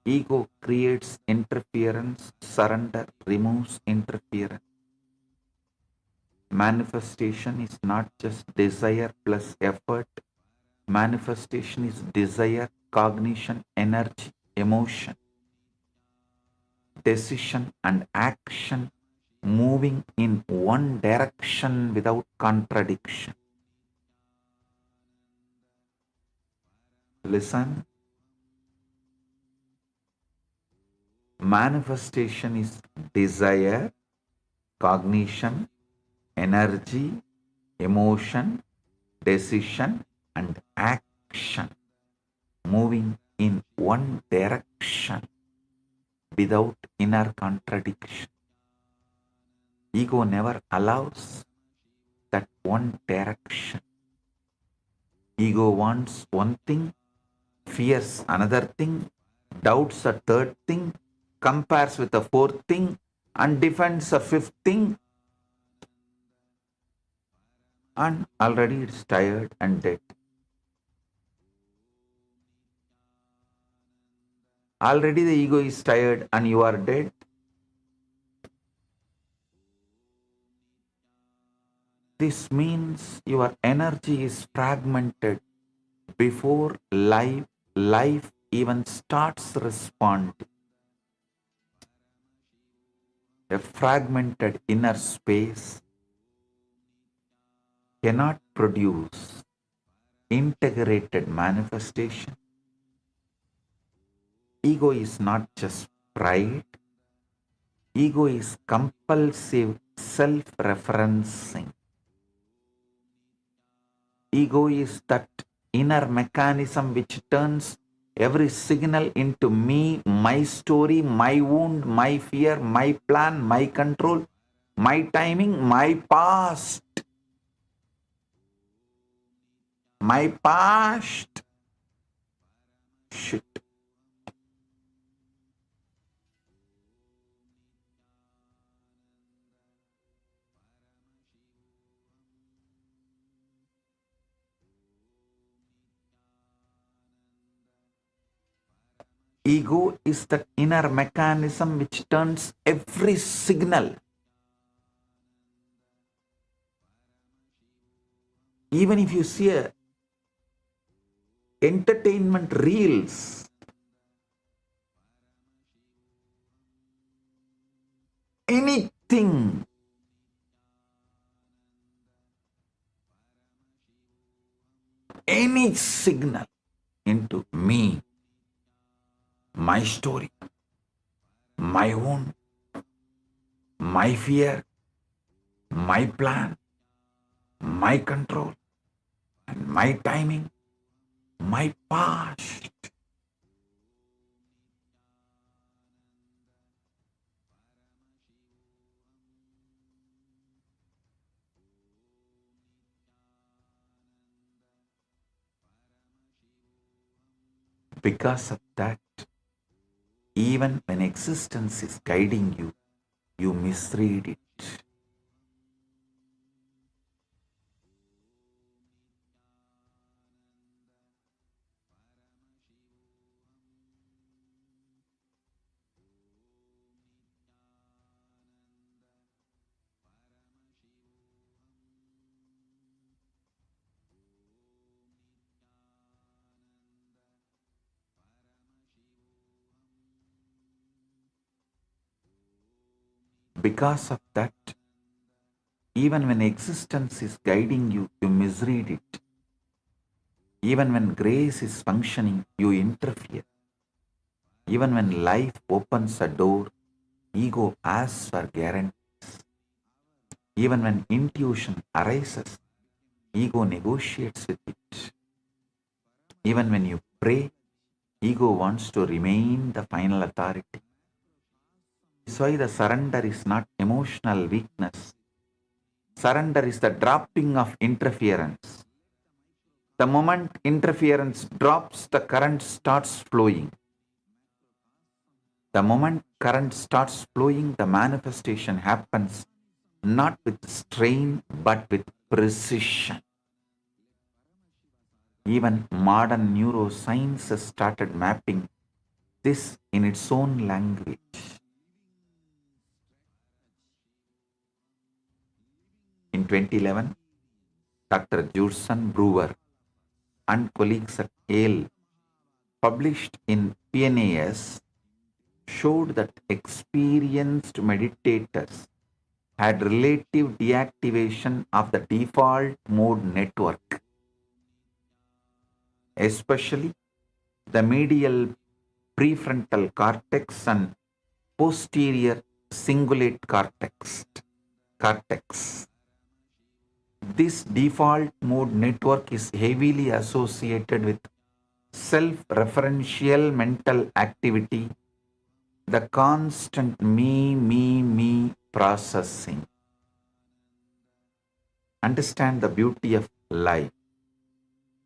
Ego creates interference, surrender removes interference. Manifestation is not just desire plus effort. Manifestation is desire, cognition, energy, emotion, decision, and action moving in one direction without contradiction. Listen. Manifestation is desire, cognition, energy, emotion, decision, and action moving in one direction without inner contradiction. Ego never allows that one direction. Ego wants one thing, fears another thing, doubts a third thing, compares with a fourth thing, and defends a fifth thing, and already it's tired and dead. Already the ego is tired and you are dead. This means your energy is fragmented before life even starts responding. A fragmented inner space cannot produce integrated manifestation. Ego is not just pride. Ego is compulsive self-referencing. Ego is that inner mechanism which turns every signal into me, my story, my wound, my fear, my plan, my control, my timing, my past. My past. Shit. Ego is the inner mechanism which turns every signal. Even if you see entertainment reels, anything, any signal into me, my story, my own, my fear, my plan, my control, and my timing, my past. Because of that, even when existence is guiding you, you misread it. Because of that, even when existence is guiding you, you misread it. Even when grace is functioning, you interfere. Even when life opens a door, ego asks for guarantees. Even when intuition arises, ego negotiates with it. Even when you pray, ego wants to remain the final authority. That's why the surrender is not emotional weakness. Surrender is the dropping of interference. The moment interference drops, the current starts flowing. The moment current starts flowing, the manifestation happens not with strain but with precision. Even modern neuroscience has started mapping this in its own language. In 2011, Dr. Judson Brewer and colleagues at Yale published in PNAS showed that experienced meditators had relative deactivation of the default mode network, especially the medial prefrontal cortex and posterior cingulate cortex. This default mode network is heavily associated with self-referential mental activity, the constant me processing. Understand the beauty of life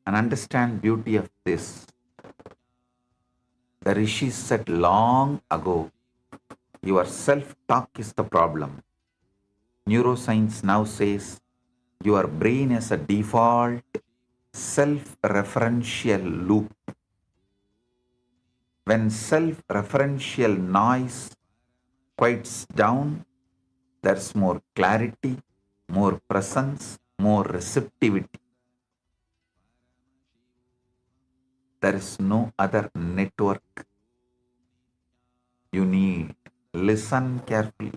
and understand beauty of this. The rishis said long ago, your self-talk is the problem. Neuroscience now says your brain is a default self-referential loop. When self-referential noise quiets down, there's more clarity, more presence, more receptivity. There is no other network you need. Listen carefully.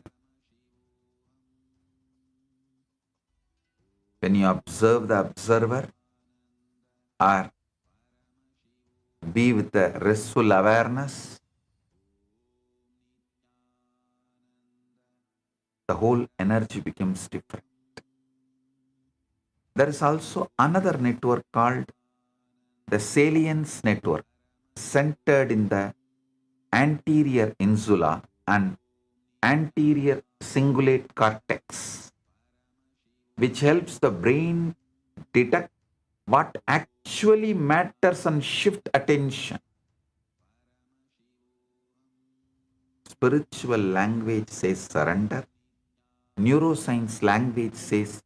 When you observe the observer or be with the restful awareness, the whole energy becomes different. There is also another network called the salience network, centered in the anterior insula and anterior cingulate cortex, which helps the brain detect what actually matters and shift attention. Spiritual language says surrender. Neuroscience language says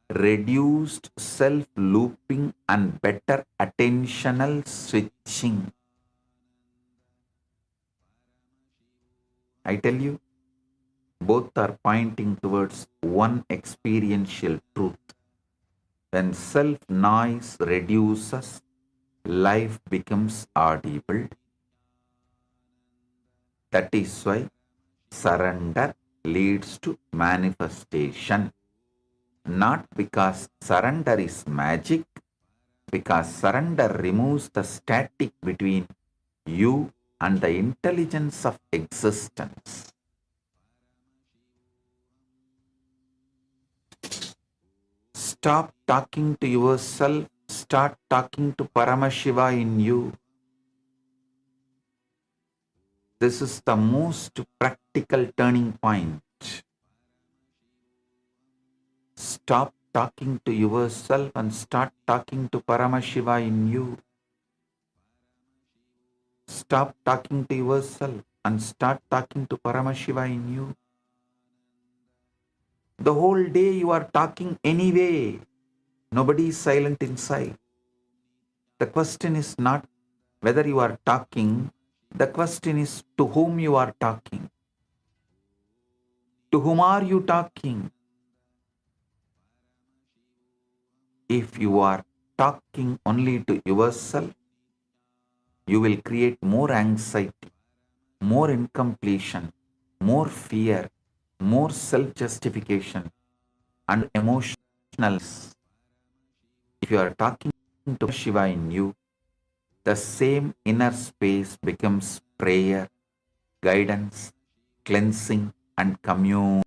reduced self-looping and better attentional switching. I tell you, both are pointing towards one experiential truth. When self-noise reduces, life becomes audible. That is why surrender leads to manifestation. Not because surrender is magic, because surrender removes the static between you and the intelligence of existence. Stop talking to yourself, start talking to Paramashiva in you. This is the most practical turning point. Stop talking to yourself and start talking to Paramashiva in you. Stop talking to yourself and start talking to Paramashiva in you. The whole day you are talking anyway. Nobody is silent inside. The question is not whether you are talking. The question is to whom you are talking. To whom are you talking? If you are talking only to yourself, you will create more anxiety, more incompletion, more fear, more self-justification, and emotionalness. If you are talking to Shiva in you, the same inner space becomes prayer, guidance, cleansing, and communion.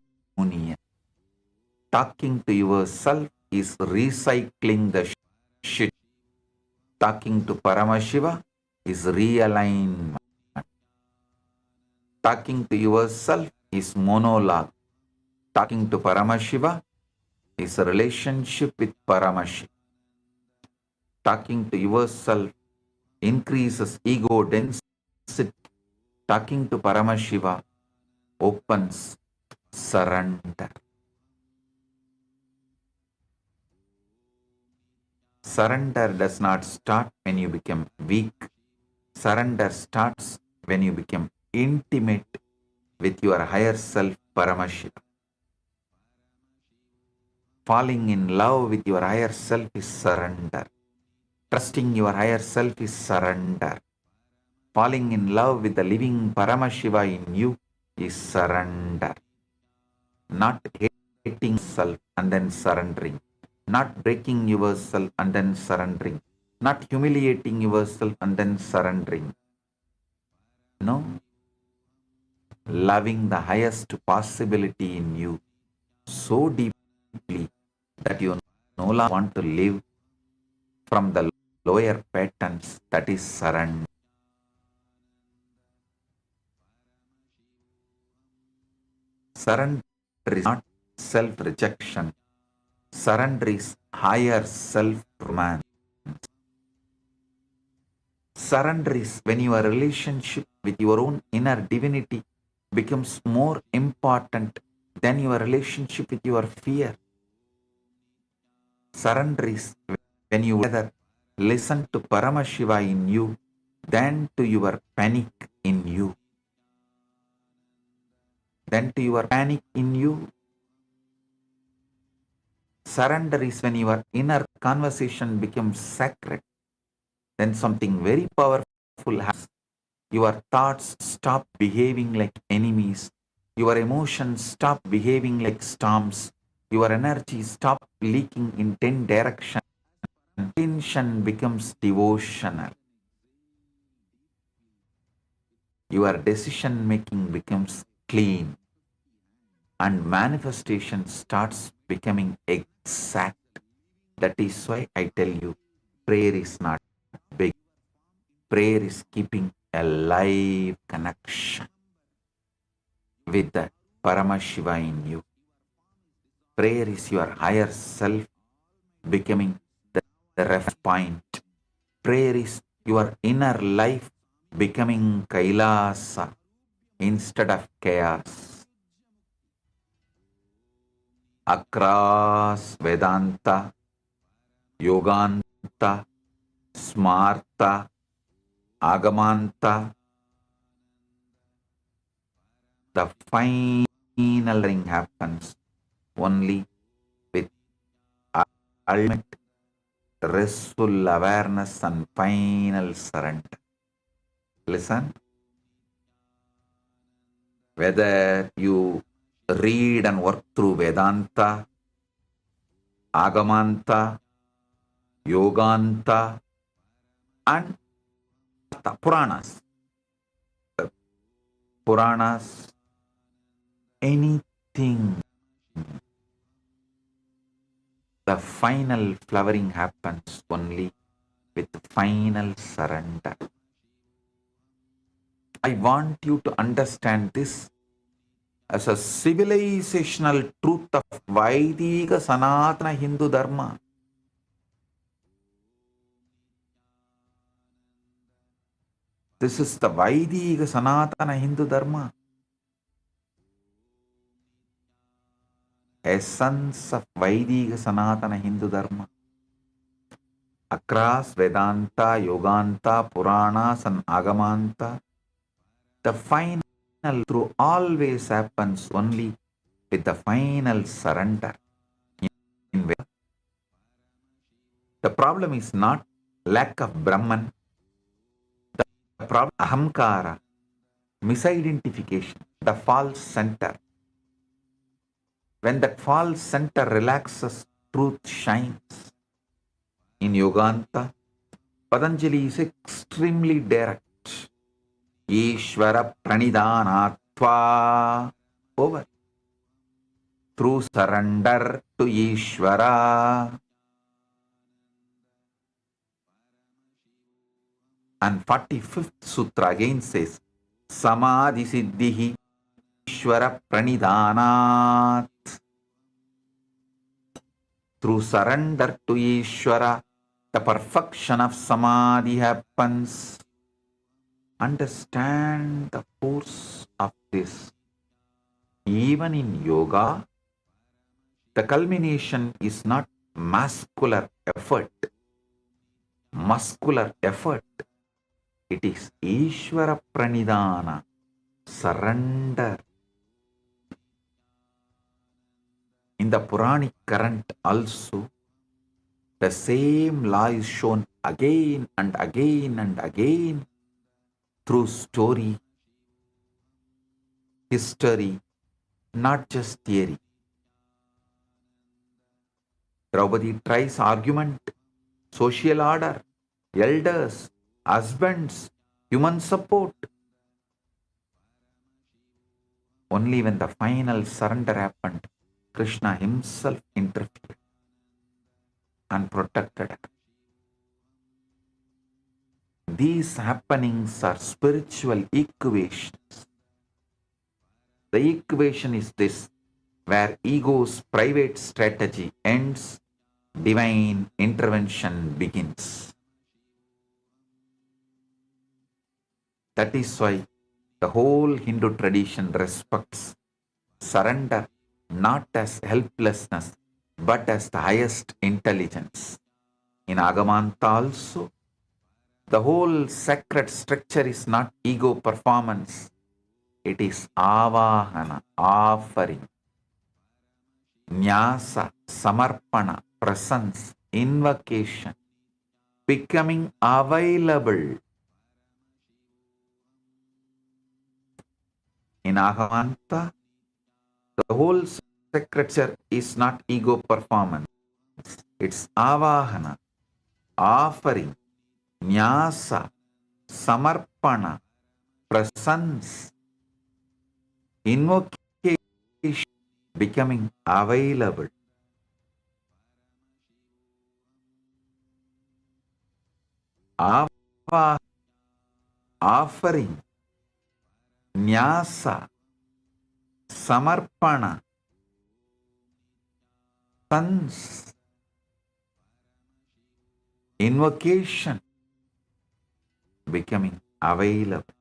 Talking to yourself is recycling the shit. Talking to Paramashiva is realignment. Talking to yourself is monologue. Talking to Paramashiva is a relationship with Paramashiva. Talking to yourself increases ego density. Talking to Paramashiva opens surrender. Surrender does not start when you become weak. Surrender starts when you become intimate with your higher self, Paramashiva. Falling in love with your higher self is surrender. Trusting your higher self is surrender. Falling in love with the living Paramashiva in you is surrender. Not hating self and then surrendering. Not breaking yourself and then surrendering. Not humiliating yourself and then surrendering. No. Loving the highest possibility in you so deeply that you no longer want to live from the lower patterns, that is surrender. Surrender is not self-rejection. Surrender is higher self-romance. Surrender is when your relationship with your own inner divinity becomes more important than your relationship with your fear. Surrender is when you rather listen to Paramashiva in you than to your panic in you. Than to your panic in you. Surrender is when your inner conversation becomes sacred. Then something very powerful happens. Your thoughts stop behaving like enemies. Your emotions stop behaving like storms. Your energy stop leaking in 10 directions. Attention becomes devotional. Your decision making becomes clean. And manifestation starts becoming exact. That is why I tell you, prayer is not big. Prayer is keeping a live connection with the Paramashiva in you. Prayer is your higher self becoming the reference point. Prayer is your inner life becoming Kailasa instead of chaos. Across Vedanta, Yoganta, Smarta, Agamanta, the final ring happens only with ultimate restful awareness and final surrender. Listen. Whether you read and work through Vedanta, Agamanta, Yoganta, and Puranas. Puranas, anything. The final flowering happens only with final surrender. I want you to understand this as a civilizational truth of Vaidika Sanatana Hindu Dharma. This is the Vaidika Sanatana Hindu Dharma. Essence of Vaidika Sanatana Hindu Dharma. Across Vedanta, Yoganta, Puranas and Agamanta, the final through always happens only with the final surrender. The problem is not lack of Brahman. The problem is ahamkara, misidentification, the false center. When that false center relaxes, truth shines. In Yoganta, Patanjali is extremely direct. Ishvara pranidhanatva. Over. through surrender to Ishvara. And 45th Sutra again says, Samadhi Siddhihi Ishvara Pranidhanat. Through surrender to Ishvara, the perfection of Samadhi happens. Understand the force of this. Even in yoga, the culmination is not muscular effort. It is Ishvara Pranidhana, surrender. In the Puranic current also, the same law is shown again and again and again through story, history, not just theory. Draupadi tries argument, social order, elders, husbands, human support. Only when the final surrender happened, Krishna himself interfered and protected her. These happenings are spiritual equations. The equation is this: where ego's private strategy ends, divine intervention begins. That is why the whole Hindu tradition respects surrender not as helplessness, but as the highest intelligence. In Agamanta also, the whole sacred structure is not ego performance. It is avahana, offering, nyasa, samarpana, presence, invocation, becoming available. In Agamanta, the whole structure is not ego performance. It's avahana, offering, nyasa, samarpana, presence, invocation, becoming available. Offering, nyasa, samarpana, presence, invocation, becoming available.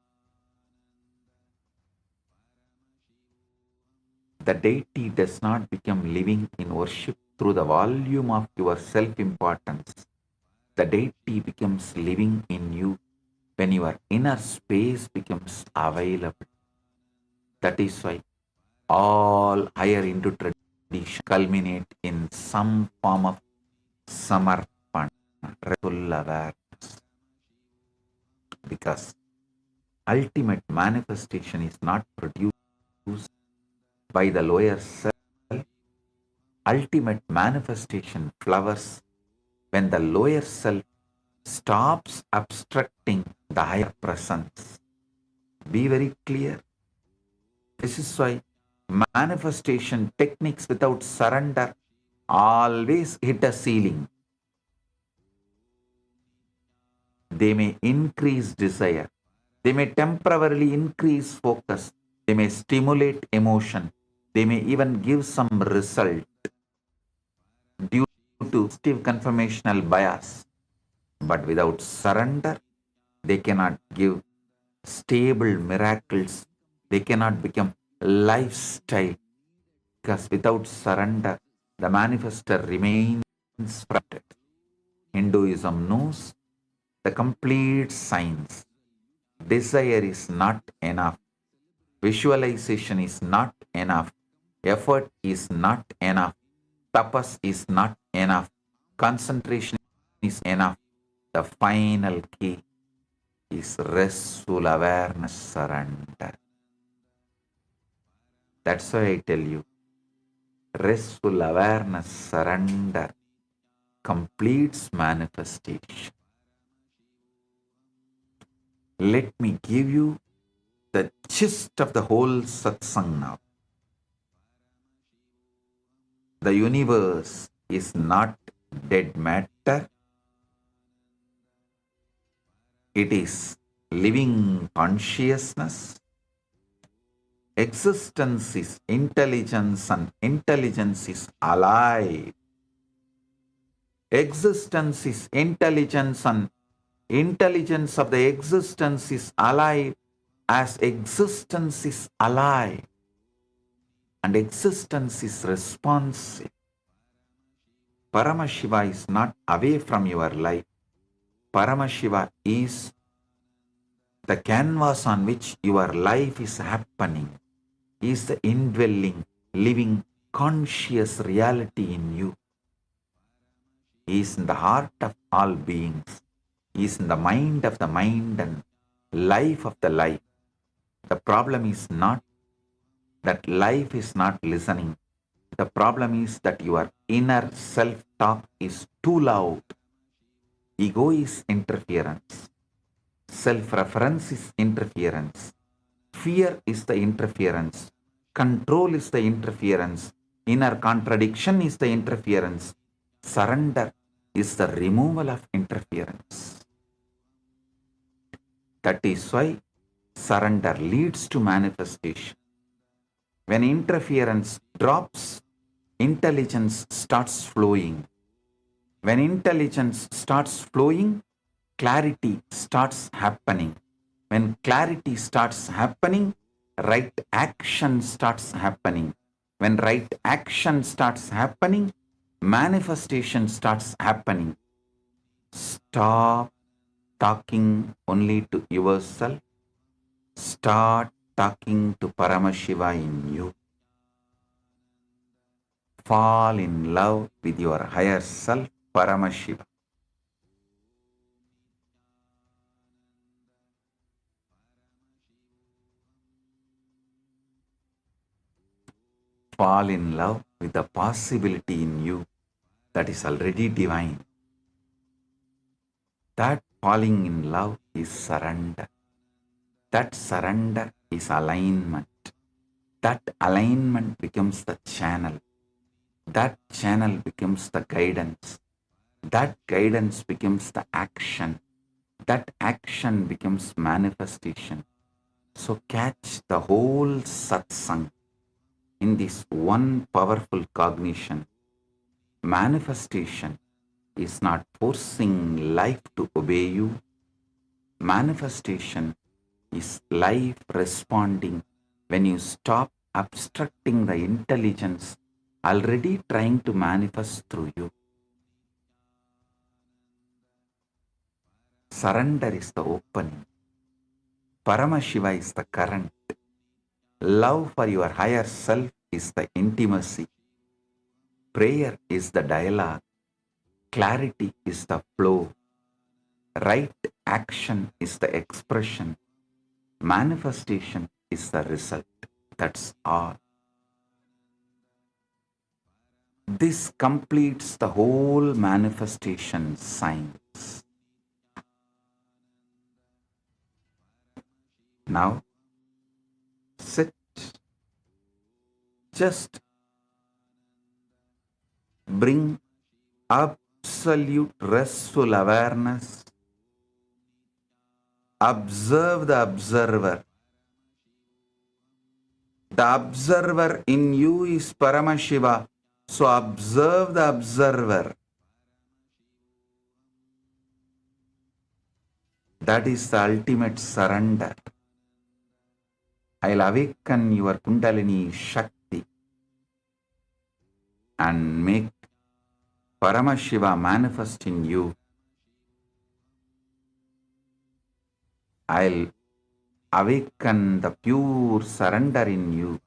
The deity does not become living in worship through the volume of your self-importance. The deity becomes living in you when your inner space becomes available. That is why all higher Hindu traditions culminate in some form of samarpana, full awareness. Because ultimate manifestation is not produced by the lower self. Ultimate manifestation flowers when the lower self stops obstructing the higher presence. Be very clear. This is why manifestation techniques without surrender always hit a ceiling. They may increase desire. They may temporarily increase focus. They may stimulate emotion. They may even give some result due to positive conformational bias. But without surrender, they cannot give stable miracles. They cannot become lifestyle. Because without surrender, the manifester remains fractured. Hinduism knows the complete science. Desire is not enough. Visualization is not enough. Effort is not enough. Tapas is not enough. Concentration is enough. The final key is restful awareness, surrender. That's why I tell you, restful awareness, surrender completes manifestation. Let me give you the gist of the whole satsang now. the universe is not dead matter, it is living consciousness. Existence is intelligence and intelligence is alive. Existence is intelligence and intelligence of the existence is alive as existence is alive. And existence is responsive. Paramashiva is not away from your life. Paramashiva is the canvas on which your life is happening, is the indwelling, living, conscious reality in you. He is in the heart of all beings. He is in the mind of the mind and life of the life. The problem is not that life is not listening. The problem is that your inner self-talk is too loud. Ego is interference. Self-reference is interference. Fear is the interference. Control is the interference. Inner contradiction is the interference. Surrender is the removal of interference. That is why surrender leads to manifestation. When interference drops, intelligence starts flowing. When intelligence starts flowing, clarity starts happening. When clarity starts happening, right action starts happening. When right action starts happening, manifestation starts happening. Stop talking only to yourself. Start talking to Paramashiva in you. Fall in love with your higher self, Paramashiva. Fall in love with the possibility in you that is already divine. That falling in love is surrender. That surrender is alignment. That alignment becomes the channel. That channel becomes the guidance. That guidance becomes the action. That action becomes manifestation. So catch the whole satsang in this one powerful cognition. Manifestation is not forcing life to obey you. Manifestation is life responding when you stop obstructing the intelligence already trying to manifest through you. Surrender is the opening. Paramashiva is the current. Love for your higher self is the intimacy. Prayer is the dialogue. Clarity is the flow. Right action is the expression. Manifestation is the result. That's all. This completes the whole manifestation science. Now, sit. Just bring absolute restful awareness. Observe the observer. The observer in you is Paramashiva. So observe the observer. That is the ultimate surrender. I'll awaken your Kundalini Shakti and make Paramashiva manifest in you. I'll awaken the pure surrender in you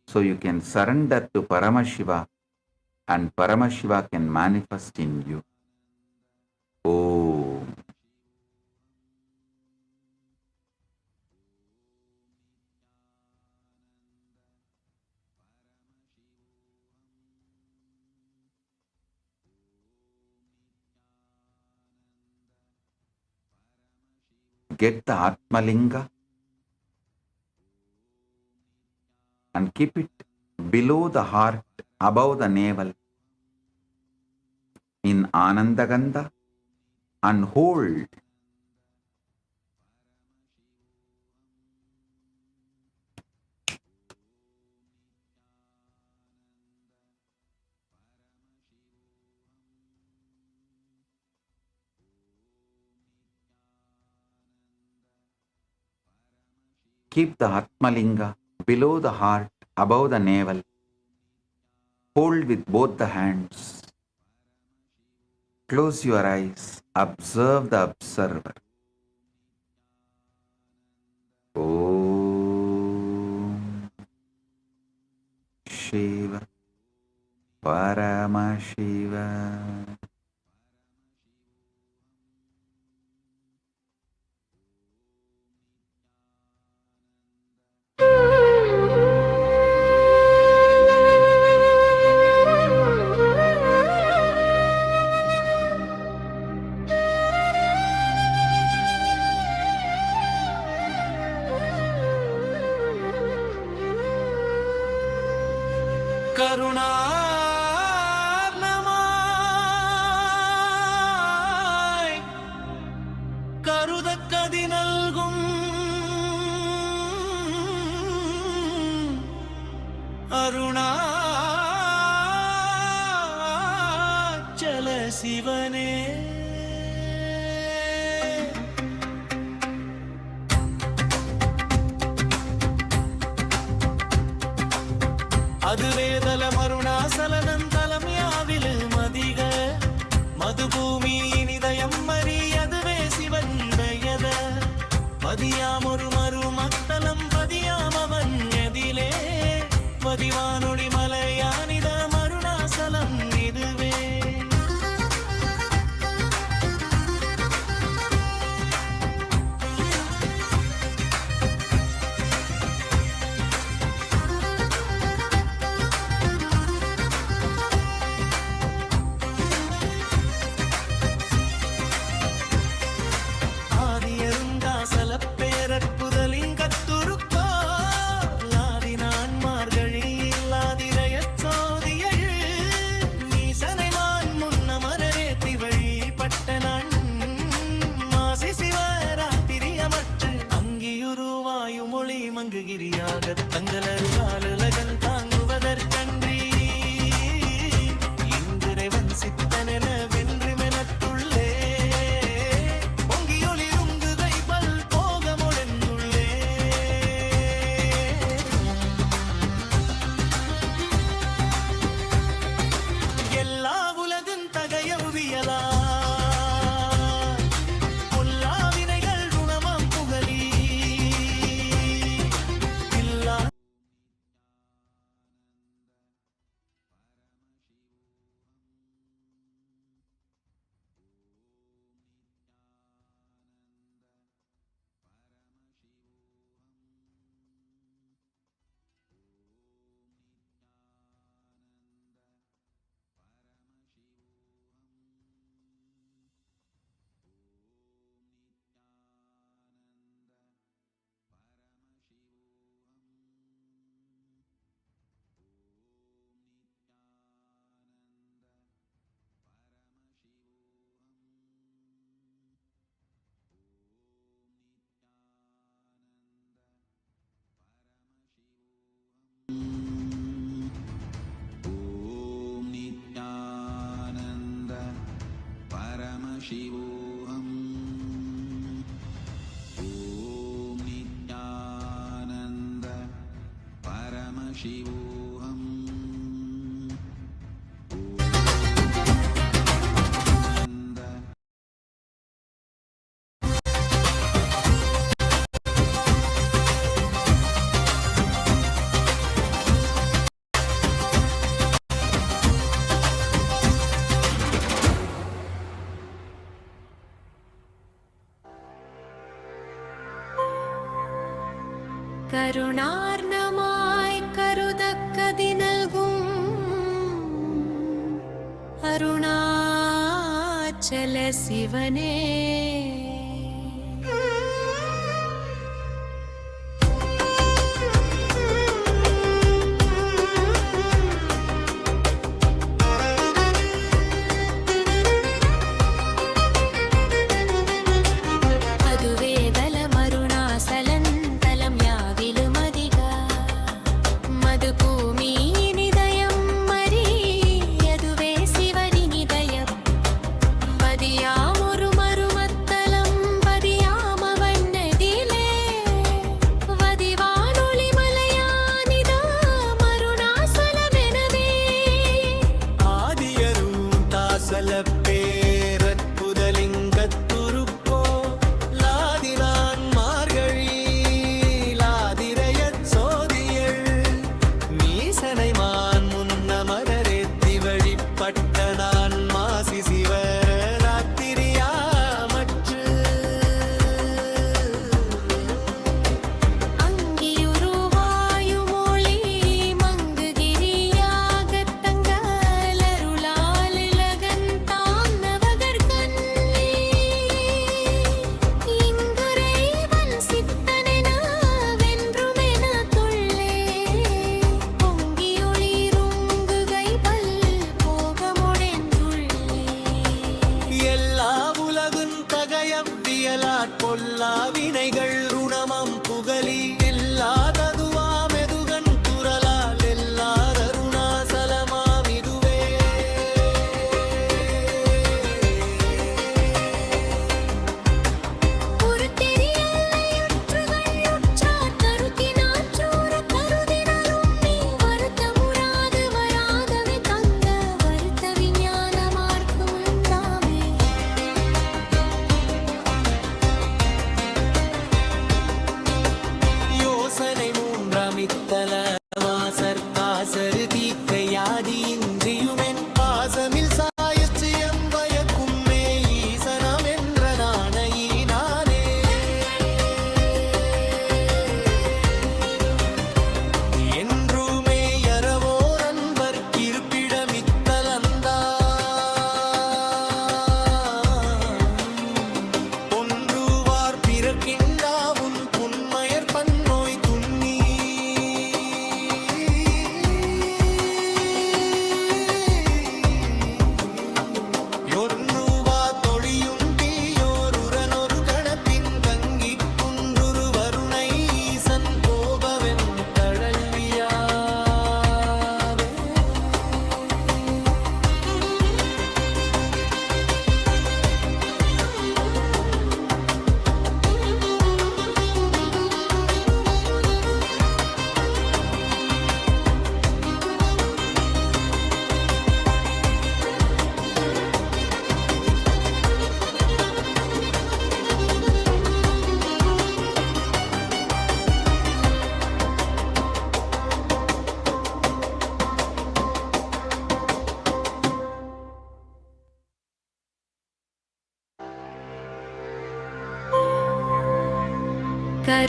so you can surrender to Paramashiva and Paramashiva can manifest in you. Om. Get the Atmalinga and keep it below the heart above the navel in Anandagandha and hold. Keep the Atmalinga below the heart, above the navel. Hold with both the hands. Close your eyes. Observe the observer. Om Shiva Paramashivam. கருணார்ணமாய் கருதக்கதி நல்கும் அருணாச்சல சிவனே அதுவேதல மருணாசலனம் தலம் யாவிலும் அதிக மதுபூமி நிதயம் மறி அதுவே சிவந்தயத பதியாம் ஒரு மறு மத்தலம் பதியாம் அவன் எதிலே பதிவானொடி மலையானித மருணாசலம் இதுவே மங்குகிரியாக தங்களருகாலுலகன் தாங்குவதற்கன்றி இந்திரைவன் சித்தனென வென்று மெனத்துள்ளே பொங்கியொளி உங்குகை பல் போகமுடந்துள்ளே எல்லா உலகின் தகையவியலா Paramashivam. Om Nithyananda Paramashivam. கருணார்ணமாய் கருதக்கதி நல்கும் அருணாச்சல சிவனே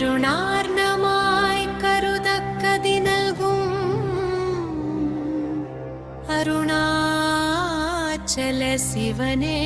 கருணார்ணமாய் கருதக்கதி நல்கும் அருணாச்சல சிவனே.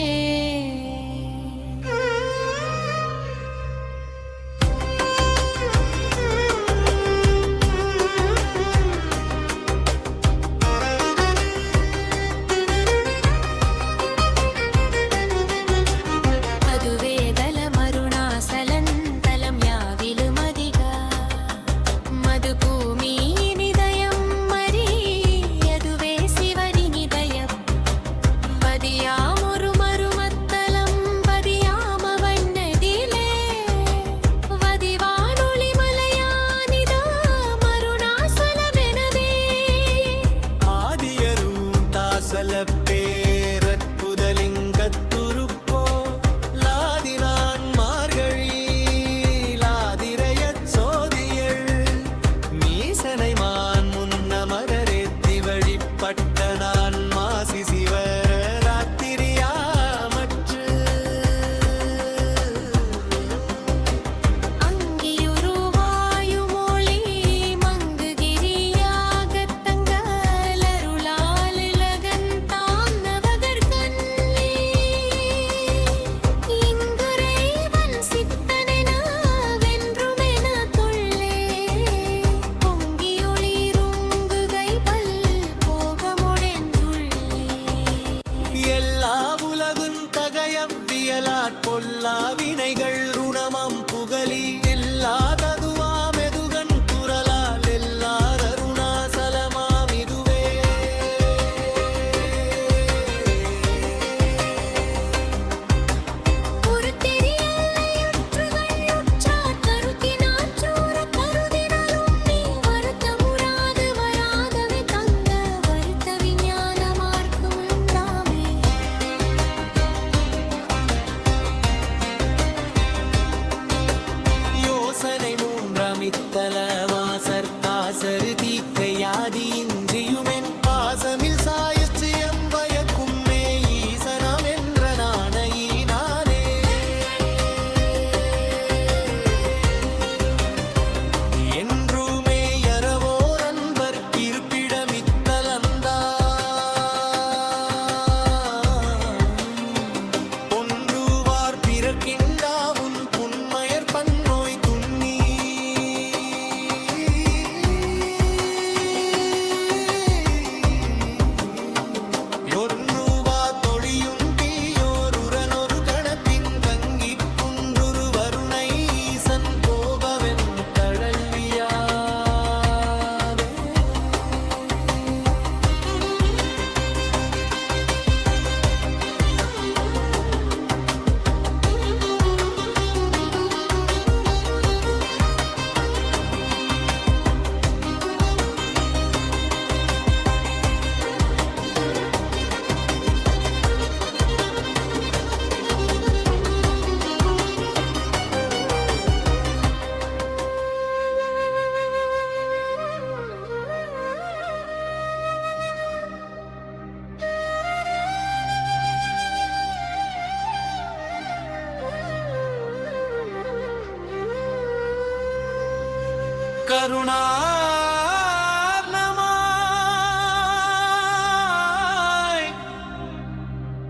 கருணார்ணமாய்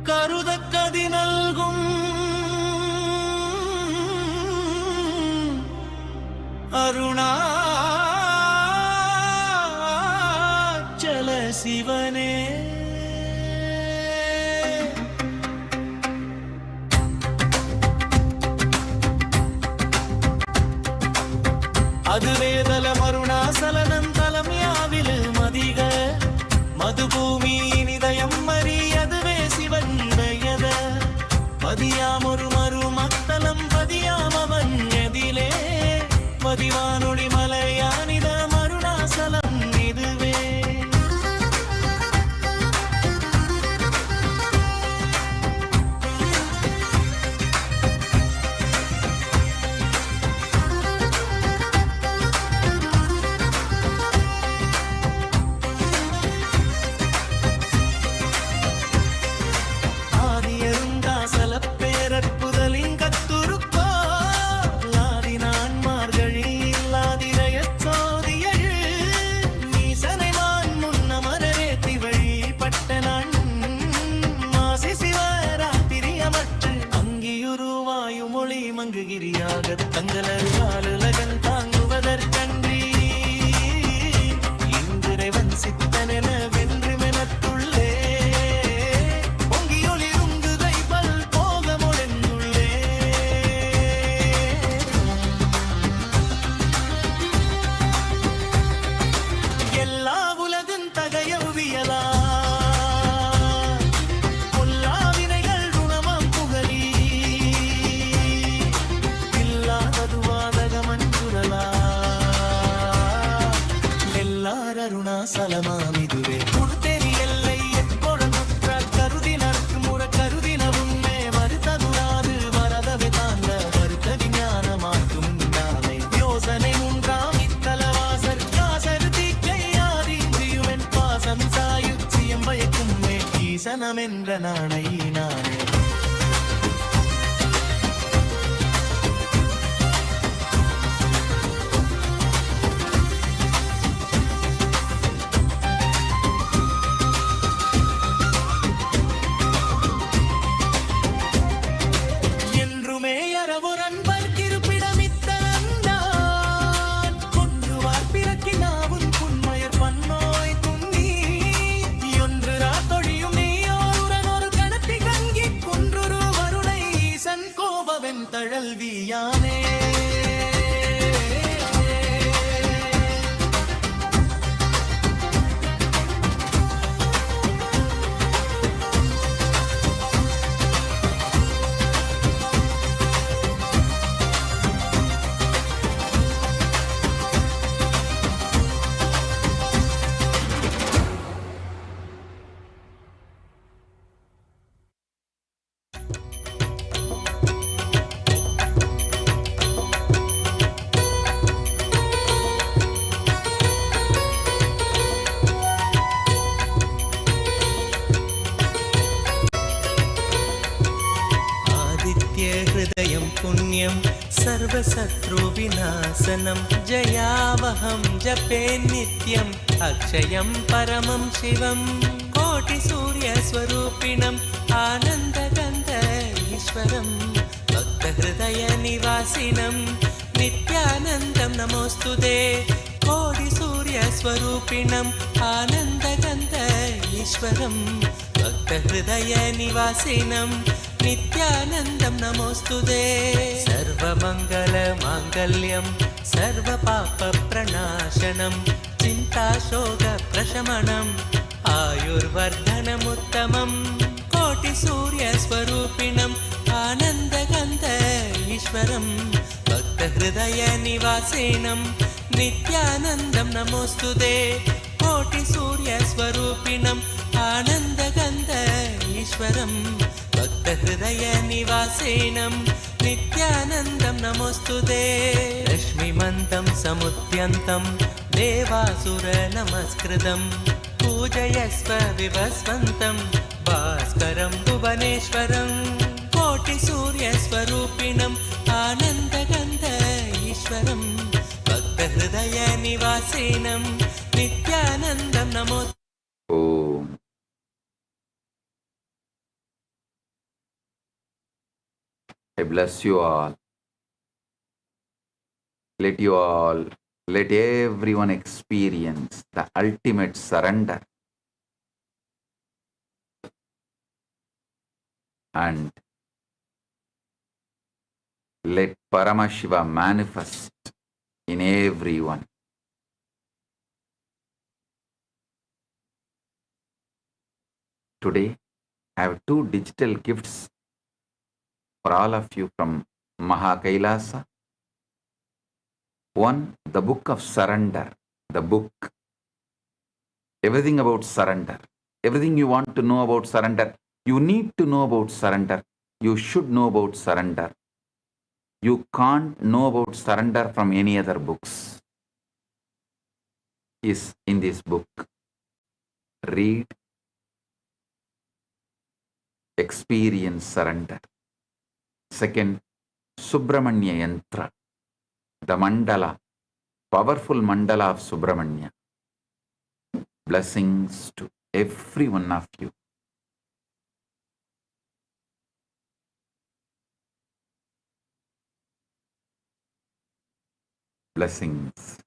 கருதக்கதி நல்கும் அருணாச்சல சிவனே. அதுவேதல மருணாசலனம் தலம் யாவிலு மதிக மதுபூமி நிதயம் மறி அதுவே சிவன் பெயத பதியாமொரு மறு மத்தலம் பதியாமவன் எதிலே பதிவானொளி மலையானித மருணாசலம் இதுவே. காலமாமிதுவே முழுத்தெறி எல்லை எப்பொழுதுற்ற கருதினருக்கு முற கருதின உண்மை வருத்ததுராது வரதவை தாங்க வருத்த விஞ்ஞானமாக்கும் நாமே யோசனை உண்டாம் இத்தலவாசர் காசர் தீக்கை ஆதீந்தியுமென் பாசம் சாயு சியம் பயக்கும் மே ஈசனம் என்ற நாணை நானே தழல்வியானே हृदयं पुण्यं सर्वशत्रुविनाशनं जयावहं जपे नित्यम् अक्षयं परमं शिवं कोटिसूर्यस्वरूपिणम् आनन्दगन्ध ईश्वरं भक्तहृदयनिवासिनं नित्यानन्दं नमोऽस्तुते कोटिसूर्यस्वरूपिणम् आनन्दगन्ध ईश्वरं भक्तहृदयनिवासिनं नित्यानन्दं नमोऽस्तुते सर्वमङ्गलमाङ्गल्यं सर्वपापप्रणाशनं चिन्ताशोकप्रशमनम् आयुर्वर्धनमुत्तमं कोटिसूर्यस्वरूपिणम् आनन्दगन्ध ईश्वरं भक्तहृदयनिवासिनं नित्यानन्दं नमोऽस्तुते कोटिसूर्यस्वरूपिणम् आनन्दगन्ध ईश्वरं भक्तहृदयनिवासिनं नित्यानन्दं नमोऽस्तुते रश्मिमन्तं समुद्यन्तं देवासुरनमस्कृतं पूजयस्व विवस्वन्तं भास्करं भुवनेश्वरं कोटिसूर्यस्वरूपिणम् आनन्दगन्ध ईश्वरं भक्तहृदयनिवासिनं नित्यानन्दं नमोऽस्तुते Om. I bless you all. Let everyone experience the ultimate surrender. And let Paramashiva manifest in everyone. Today, I have 2 digital gifts for all of you from Kailasa. One, the book of surrender, the book, everything about surrender, everything you want to know about surrender, you need to know about surrender, you should know about surrender. You can't know about surrender from any other books. Is in this book. Read, experience surrender. Second, Subramanya Yantra, the mandala, powerful mandala of Subramanya. Blessings to every one of you. Blessings.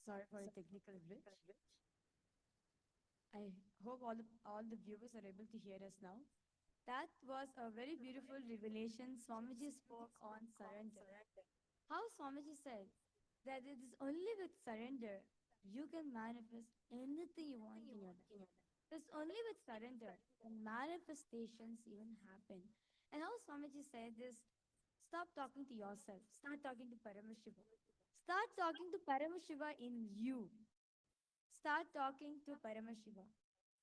Sorry for a technical glitch. I hope all the viewers are able to hear us now. That was a very beautiful revelation. Swamiji spoke on surrender. How Swamiji said that it is only with surrender you can manifest anything you want in your life. It's only with surrender that manifestations even happen. And how Swamiji said this, stop talking to yourself, start talking to Paramashiva. Start talking to Paramashiva in you. Start talking to Paramashiva.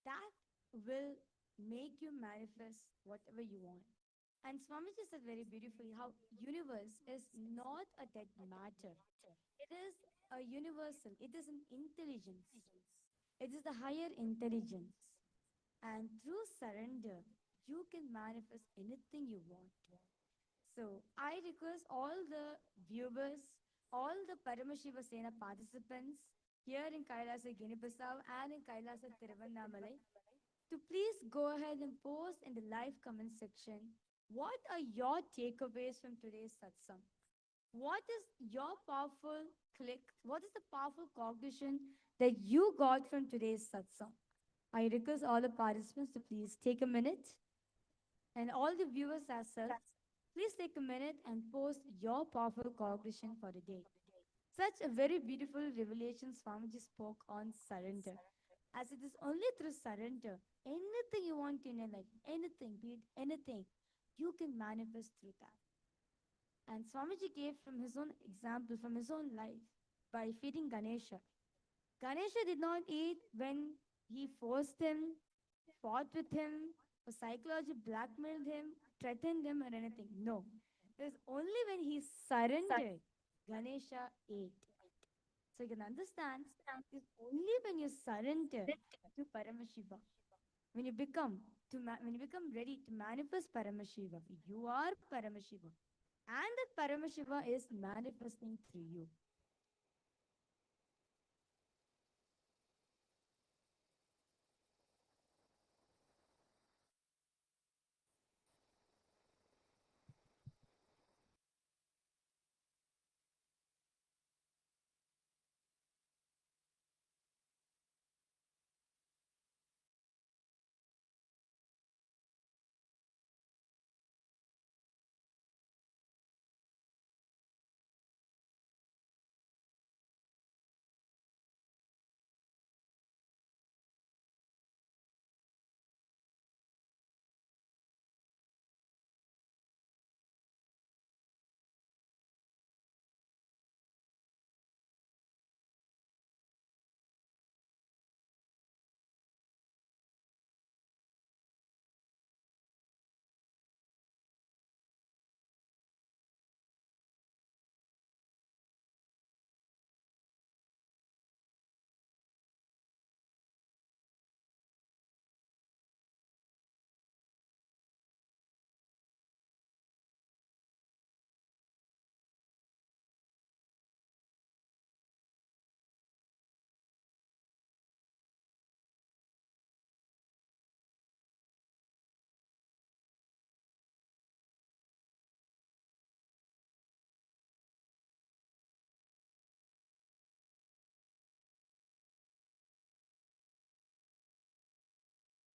That will make you manifest whatever you want. And Swamiji said very beautifully how universe is not a dead matter. It is a universal. It is an intelligence. It is the higher intelligence. And through surrender, you can manifest anything you want. So I request all the viewers, all the Paramashiva Sena participants here in Kailasa Guinea-Bissau and in Kailasa Tiruvannamalai to please go ahead and post in the live comment section what are your takeaways from today's satsang. What is your powerful click? What is the powerful cognition that you got from today's satsang? I request all the participants to please take a minute and all the viewers as well, please take a minute and post your powerful cognition for the day. Such a very beautiful revelation Swamiji spoke on surrender. As it is only through surrender, anything you want in your life, anything, be it anything, you can manifest through that. And Swamiji gave from his own example, from his own life, by feeding Ganesha. Ganesha did not eat when he forced him, fought with him, or psychologically blackmailed him, threatened him, or anything. No. It was only when he surrendered, Ganesha ate. So you can understand, it's only when you surrender to Paramashiva, when you become ready to manifest Paramashiva, you are Paramashiva. And that Paramashiva is manifesting through you.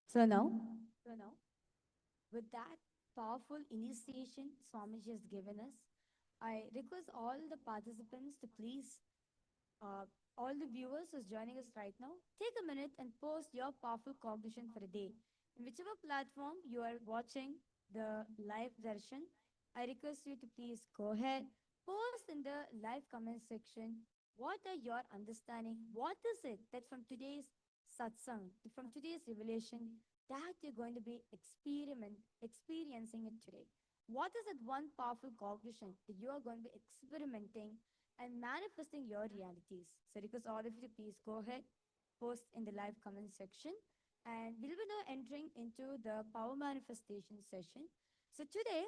So now, with that powerful initiation Swamiji has given us, I request all the participants to please, uh, all the viewers who's joining us right now, take a minute and post your powerful cognition for the day. In whichever platform you are watching the live darshan, I request you to please go ahead, post in the live comment section what are your understanding, what is it that from today's satsang, from today's revelation, that you're going to be experiencing it today. What is that one powerful cognition that you are going to be experimenting and manifesting your realities? So request all of you to please go ahead, post in the live comment section. And we'll be now entering into the power manifestation session. So today,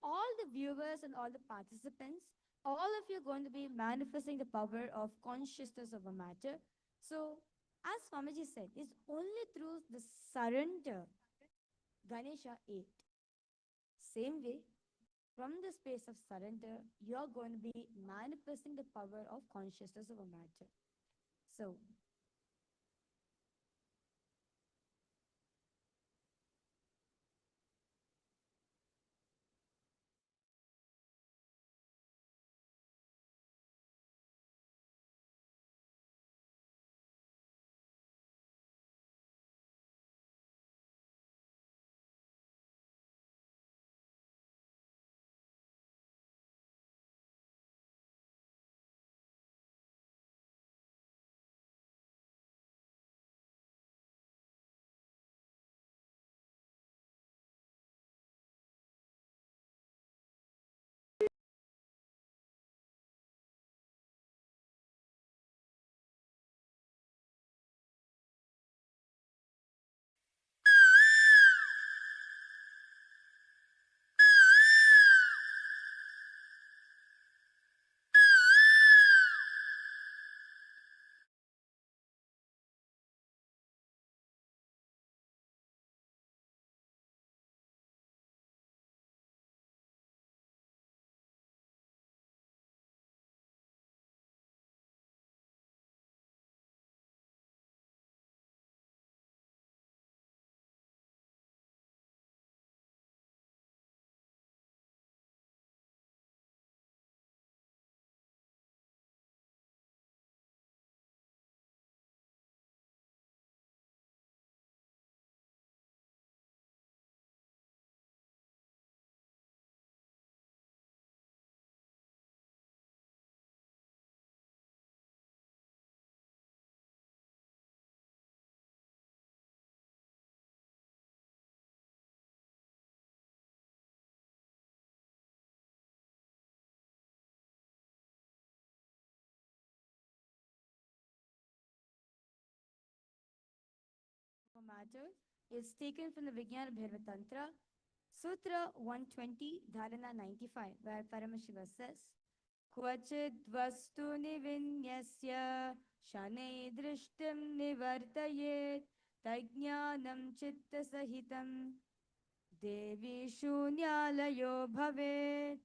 all the viewers and all the participants, all of you are going to be manifesting the power of consciousness of a matter. So as Swamiji said, it's only through the surrender Ganesha ate. Same way, From the space of surrender, you're going to be manifesting the power of consciousness over matter. So, matter is taken from the Vijnana Bhairava Tantra, Sutra 120, Dharana 95, where Paramashiva says, Kvachid vastu nivinyasya shanai drishtim nivartayet tajnanam chitta sahitam devi shunyalayo bhavet.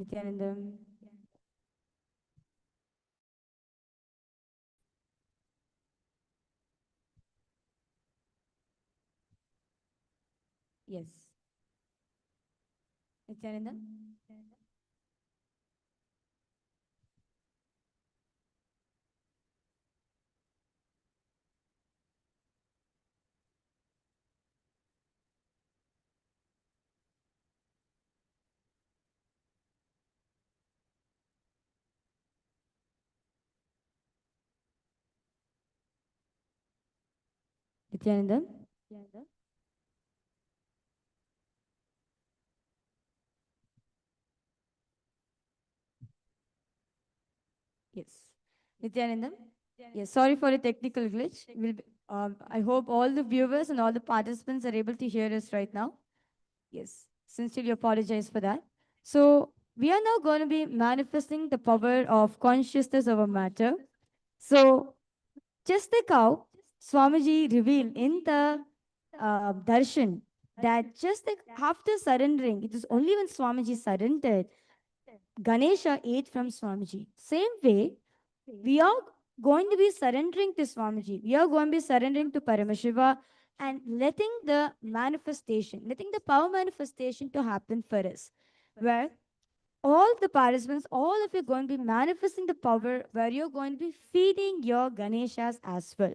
Nithyananda. Yes. Nithyananda. Nithyananda. Yes. Nithyananda. Yes, sorry for the technical glitch. I hope all the viewers and all the participants are able to hear us right now. Yes, sincerely apologize for that. So, we are now going to be manifesting the power of consciousness over matter. So, just like how Swamiji revealed in the darshan that just like after surrendering, it is only when Swamiji surrendered, Ganesha ate from Swamiji. Same way, we are going to be surrendering to Swamiji. We are going to be surrendering to Paramashiva and letting the manifestation, letting the power manifestation to happen for us. Where all the participants, all of you are going to be manifesting the power where you're going to be feeding your Ganeshas as well.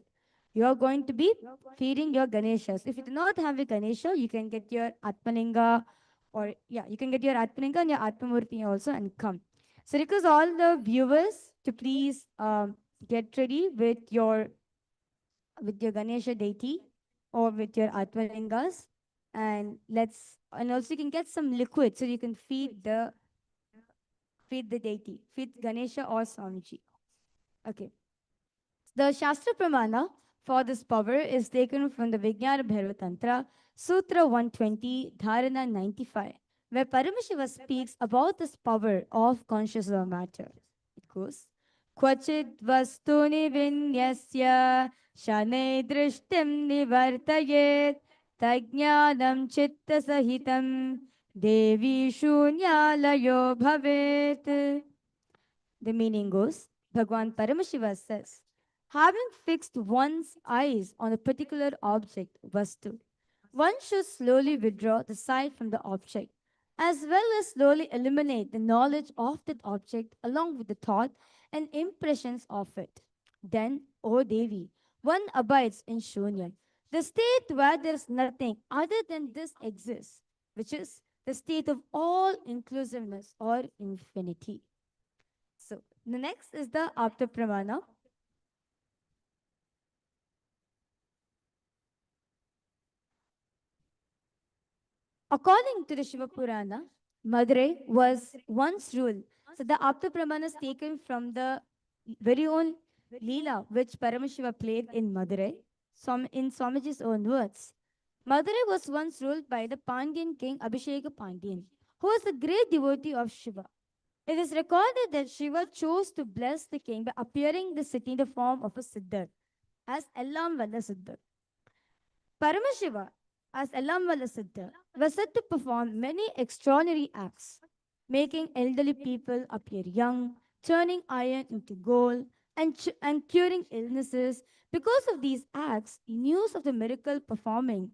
You are going to be feeding your Ganeshas. If you do not have a Ganesha, you can get your Atmalinga, or yeah, you can get your Atmalinga and your Atmamurti also and come. So request all the viewers to please get ready with your Ganesha deity or with your Atmalingas, and also you can get some liquid so you can feed the deity, feed Ganesha or Swamiji. Okay. The Shastra Pramana for this power is taken from the Vijnana Bhairava Tantra, Sutra 120, Dharana 95, where Paramashiva speaks about this power of conscious matter. It goes, Kvachid vastuni vinyasya shane drishtim nivartayet tajnanam chitta sahitam devi shunyalayo bhavet. The meaning goes, Bhagwan Paramashiva says, having fixed one's eyes on a particular object, Vastu, one should slowly withdraw the sight from the object, as well as slowly eliminate the knowledge of that object along with the thought and impressions of it. Then, O Devi, one abides in Shunya, the state where there is nothing other than this exists, which is the state of all inclusiveness or infinity. So the next is the Apta Pramana. According to the Shiva Purana, Madurai was once ruled. So the Apta Pramana is taken from the very own Leela which Paramashiva played in Madurai, in Swamiji's own words. Madurai was once ruled by the Pandyan king Abhisheka Pandyan, who was a great devotee of Shiva. It is recorded that Shiva chose to bless the king by appearing in the city in the form of a Siddhar, as Ellam Valla Siddhar. Paramashiva, as Ellam Valla Siddhar, was said to perform many extraordinary acts, making elderly people appear young, turning iron into gold, and curing illnesses. Because of these acts, news of the miracle performing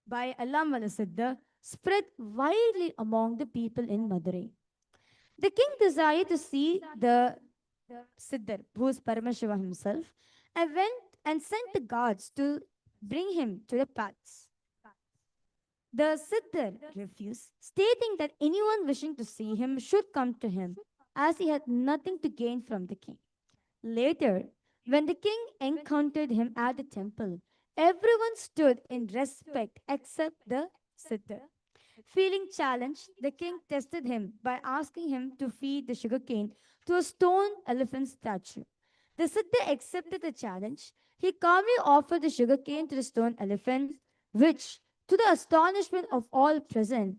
by Ellam Valla Siddhar spread widely among the people in Madurai. The king desired to see the Siddhar, who is Paramashiva himself, and went and sent the guards to bring him to the palace. The Siddhar refused, stating that anyone wishing to see him should come to him, as he had nothing to gain from the king. Later, when the king encountered him at the temple, everyone stood in respect except the Siddhar. Feeling challenged, the king tested him by asking him to feed the sugarcane to a stone elephant statue. The Siddha accepted the challenge. He calmly offered the sugarcane to the stone elephant, which, to the astonishment of all present,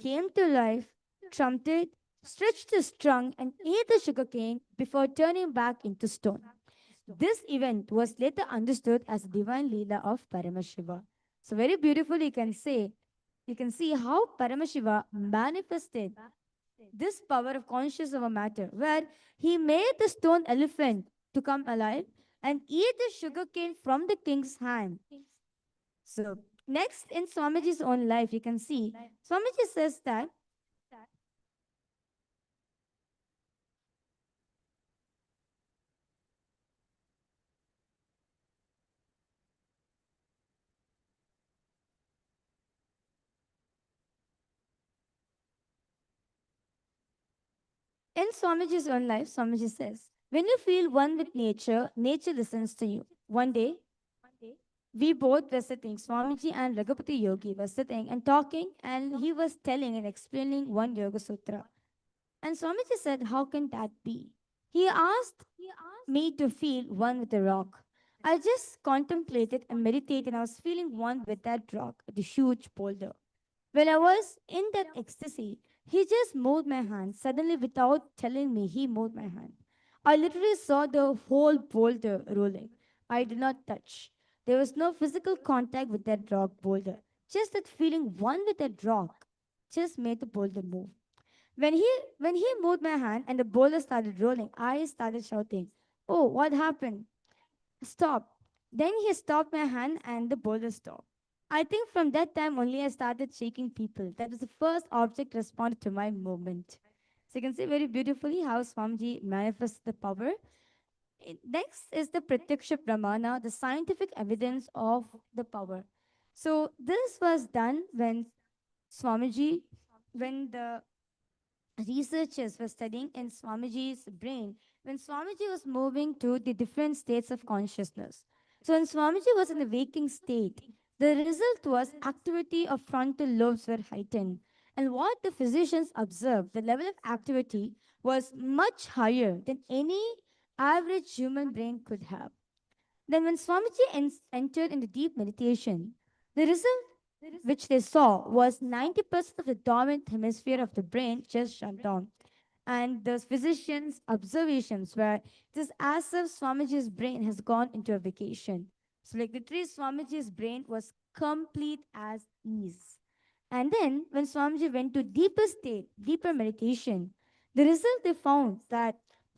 came to life, trumpeted, stretched its trunk, and ate the sugarcane before turning back into stone. This event was later understood as the divine Leela of Paramashiva. So, very beautifully, you can see how Paramashiva manifested this power of conscious of a matter, where he made the stone elephant to come alive and eat the sugarcane from the king's hand. So, next in Swamiji's own life, you can see Swamiji says that in Swamiji's own life, Swamiji says, when you feel one with nature, nature listens to you. One day, we both were sitting, Swamiji and Ragupati Yogi were sitting and talking, and he was telling and explaining one Yoga Sutra. And Swamiji said, how can that be? He asked me to feel one with the rock. I just contemplated and meditated, and I was feeling one with that rock, the huge boulder. When I was in that ecstasy, he just moved my hand. Suddenly, without telling me, he moved my hand. I literally saw the whole boulder rolling. I did not touch. There was no physical contact with that rock boulder. Just that feeling one with that rock just made the boulder move. When he moved my hand and the boulder started rolling, I started shouting, "Oh, what happened? Stop." Then he stopped my hand and the boulder stopped. I think from that time only I started shaking people. That was the first object responded to my movement. So you can see very beautifully how Swamiji manifests the power Next is the Pratyaksha Pramana, the scientific evidence of the power. So this was done when Swamiji, when the researchers were studying in Swamiji's brain, when Swamiji was moving to the different states of consciousness. So when Swamiji was in the waking state, the result was activity of frontal lobes were heightened. And what the physicians observed, the level of activity was much higher than any average human brain could have. Then, when Swamiji entered into deep meditation, the result which they saw was 90% of the dominant hemisphere of the brain just shut down. And the physician's observations were it is as if Swamiji's brain has gone into a vacation. So, like literally, Swamiji's brain was complete as ease. And then, when Swamiji went to deeper state, deeper meditation, the result they found that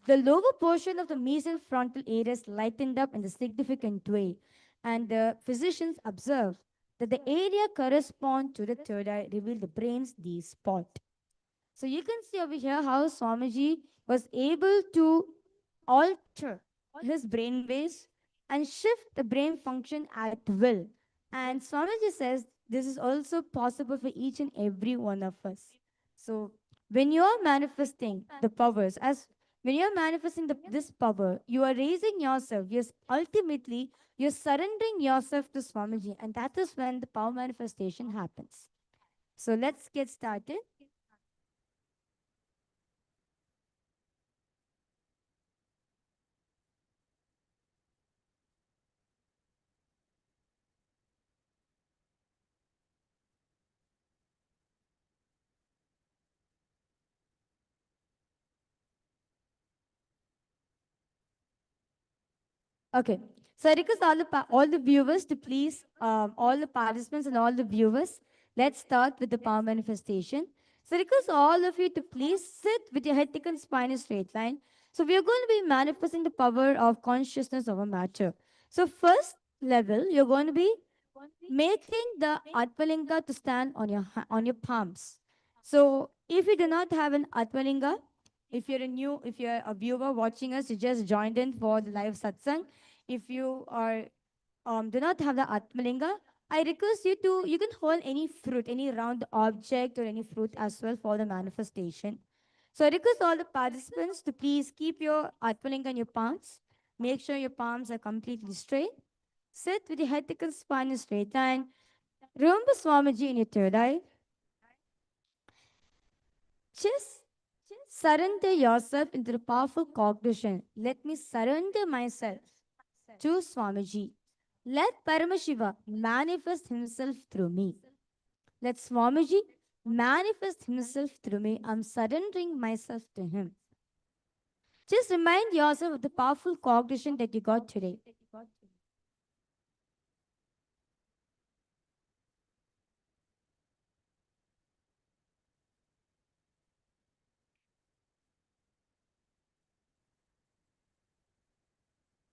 the lower portion of the mesofrontal areas lightened up in a significant way, and the physicians observed that the area correspond to the third eye revealed the brain's D spot. So you can see over here how Swamiji was able to alter his brain waves and shift the brain function at will. And Swamiji says this is also possible for each and every one of us. So when you are manifesting the powers, as when you are manifesting this power, you are raising yourself. Yes, ultimately you're surrendering yourself to Swamiji, and that is when the power manifestation happens. So let's get started. Okay. So I request all the viewers to please, all the participants and all the viewers, let's start with the power manifestation. So I request all of you to please sit with your head, thick and spine in straight line. So we are going to be manifesting the power of consciousness over matter. So first level, you're going to be making the Atmalinga to stand on on your palms. So if you do not have an Atmalinga, if you're a viewer watching us, you just joined in for the live satsang. If you are do not have the Atmalinga, I request you to you can hold any fruit, any round object or any fruit as well for the manifestation. So I request all the participants to please keep your Atmalinga in your palms. Make sure your palms are completely straight. Sit with your head, thick and spine in straight line. Remember Swamiji in your third eye. Just surrender yourself into the powerful cognition. Let me surrender myself to Swamiji. Let Paramashiva manifest himself through me. Let Swamiji manifest himself through me. I'm surrendering myself to him. Just remind yourself of the powerful cognition that you got today.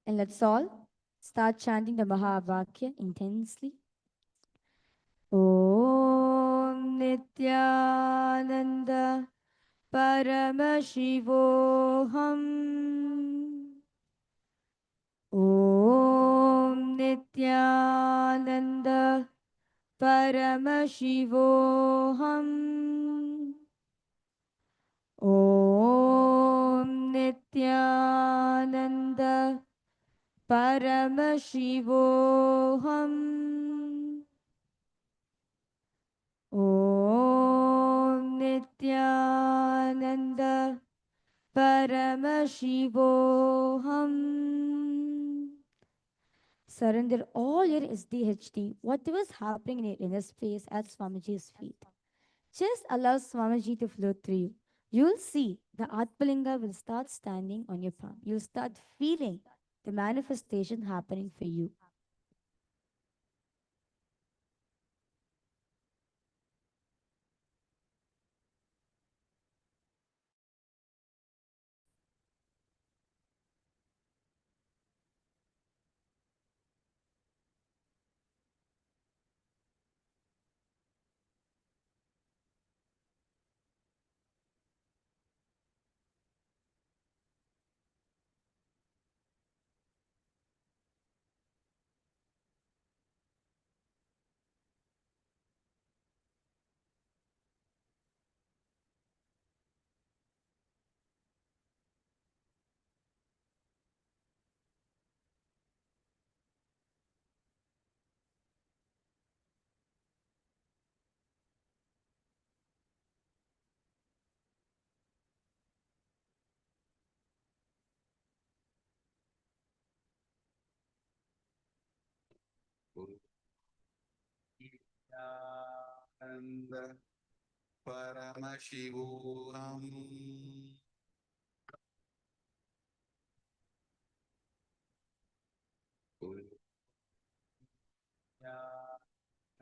And let's all start chanting the Mahavakya intensely. Om Nithyananda Paramashivoham. Om Nithyananda Paramashivoham. Om Nithyananda Paramashivoham. Om Nithyananda Paramashivoham. Surrender all your SDHD, whatever is happening in your inner space at Swamiji's feet. Just allow Swamiji to flow through you. You'll see the Atmalinga will start standing on your palm. You'll start feeling the manifestation happening for you. Paramashivam.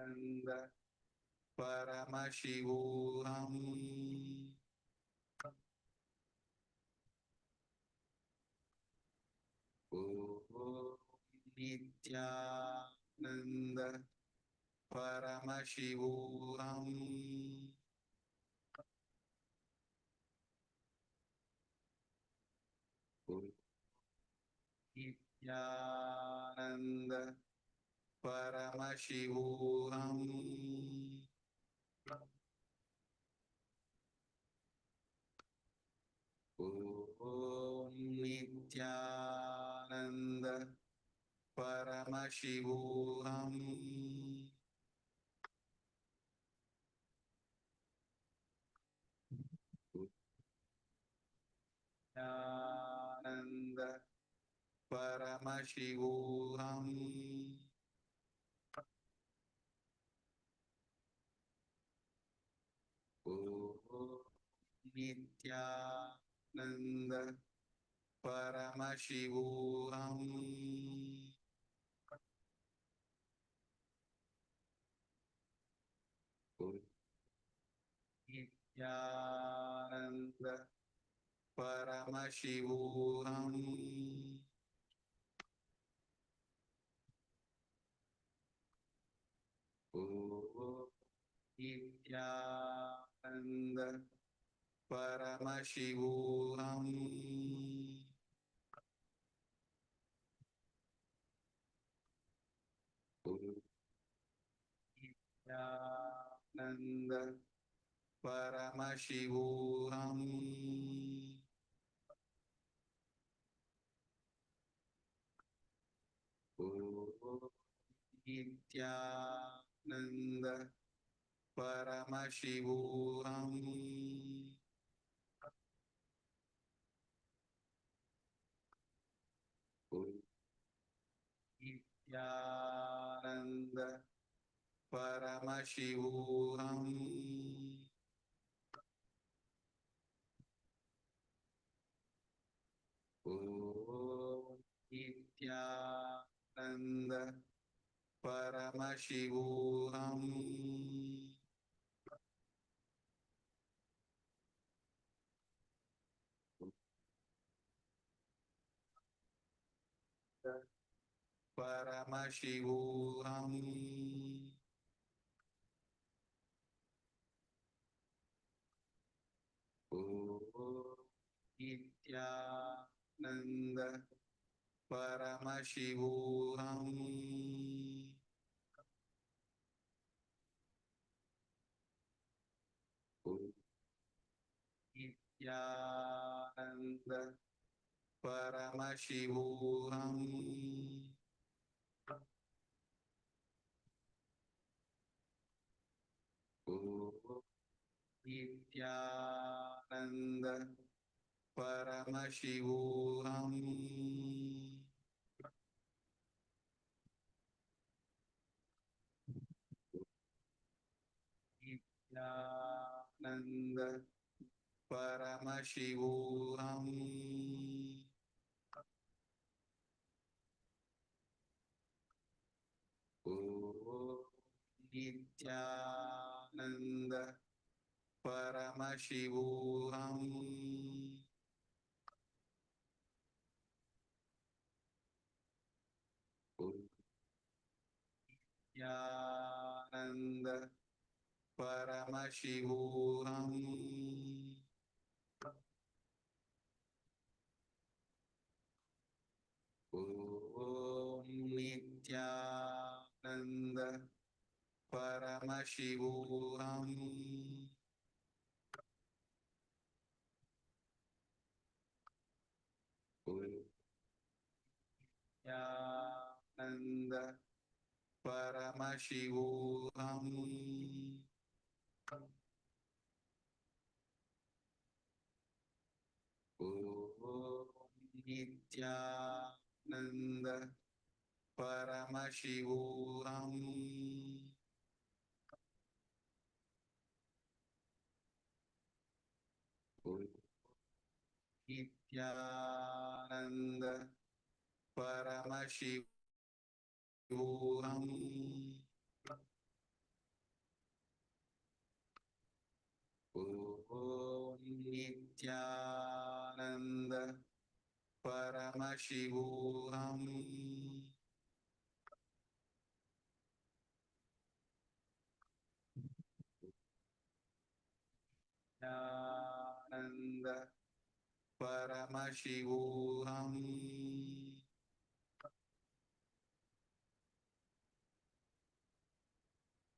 Nityananda Paramashivam. Nityananda Paramashivam. Nityananda Paramashivam. Nityananda Paramashivam. Nityananda Paramashivam. Nityananda Paramashivam. Nityananda Paramashivam. Nityananda Paramashivam. Nityananda Paramashivam. Nityananda Paramashivam. Nityananda Paramashivam. Nityananda Paramashivam. Paramashivam. Nityananda Paramashivam. Nityananda Paramashivam. Nityananda Paramashivam. Nityananda Paramashivam. Nityananda Paramashivam. Nityananda Paramashivam. Nityananda Paramashivam. Nityananda Paramashivam. Nityananda Paramashivam. Nithyananda Paramashivam Om Nithyananda Paramashivam Nithyananda Paramashivam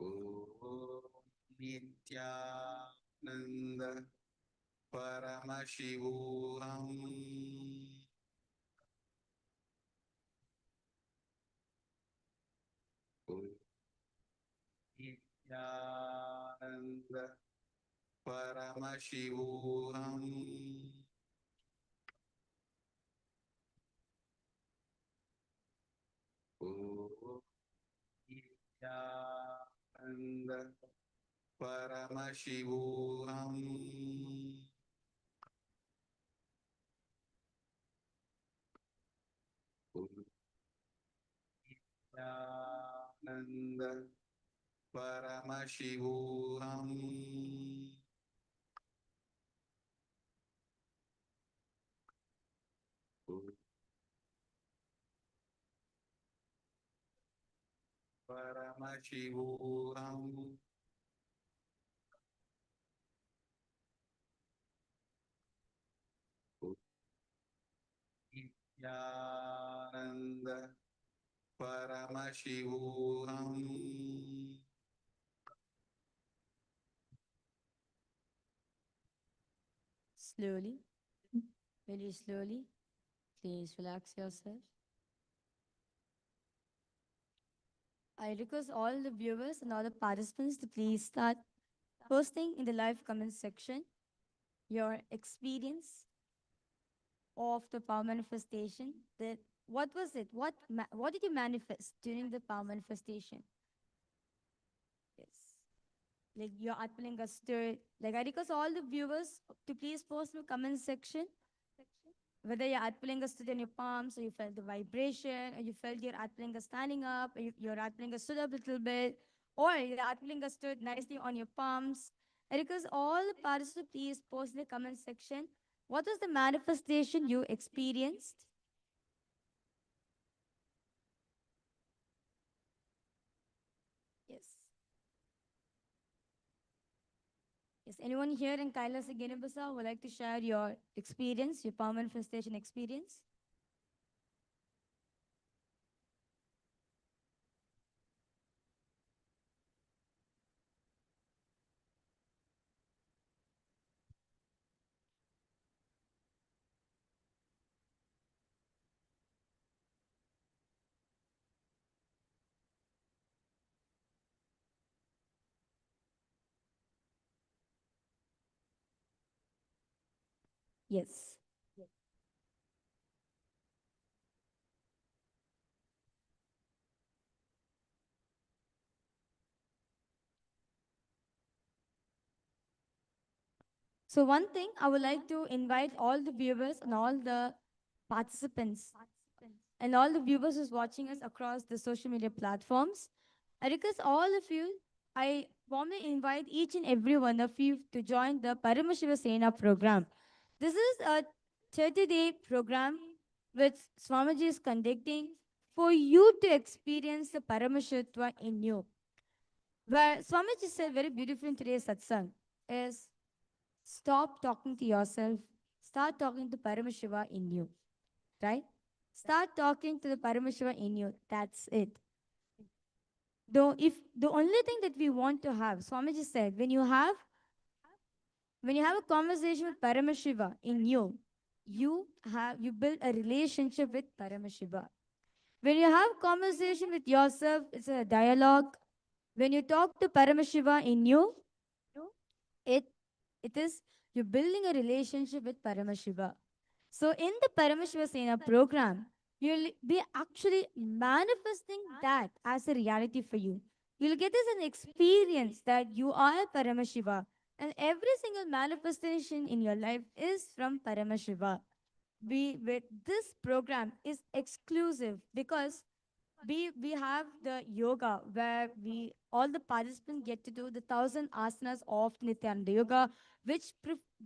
Om Nithyananda Paramashivam Om Nithyananda Paramashivam Om Nithyananda Paramashivam Om Nithyananda Paramashivam Om Paramashivam Om Nithyananda Paramashivam Slowly, very slowly, please relax yourself. I request all the viewers and all the participants to please start posting in the live comment section your experience of the power manifestation. That what was it? What did you manifest during the power manifestation? Yes. Like your Atmalinga stood. Like I request all the viewers to please post in the comment section whether your Atmalinga stood in your palms, or you felt the vibration, or you felt your Atmalinga standing up, or your Atmalinga stood up a little bit, or your Atmalinga stood nicely on your palms. I request all the participants to please post in the comment section what was the manifestation you experienced. Yes. Yes, anyone here in Kailasa, Guinea-Bissau would like to share your experience, your power manifestation experience? Yes. So one thing I would like to invite all the viewers and all the participants and all the viewers who's watching us across the social media platforms. I request all of you, I warmly invite each and every one of you to join the Paramashiva Sena program. This is a 30-day program which Swamiji is conducting for you to experience the Paramashitva in you. Where Swamiji said very beautifully in today's satsang is stop talking to yourself, start talking to Paramashiva in you, right? Start talking to the Paramashiva in you. That's it. Though if the only thing that we want to have, Swamiji said, when you have a conversation with Paramashiva in you, you build a relationship with Paramashiva. When you have conversation with yourself, it's a dialogue. When you talk to Paramashiva in you, it it is you're building a relationship with Paramashiva. So in the Paramashiva Sena program, you'll be actually manifesting that as a reality for you. You'll get this an experience that you are Paramashiva And every single manifestation in your life is from Paramashiva. With this program is exclusive because we have the yoga where we all the participants get to do the 1,000 asanas of Nithyananda yoga, which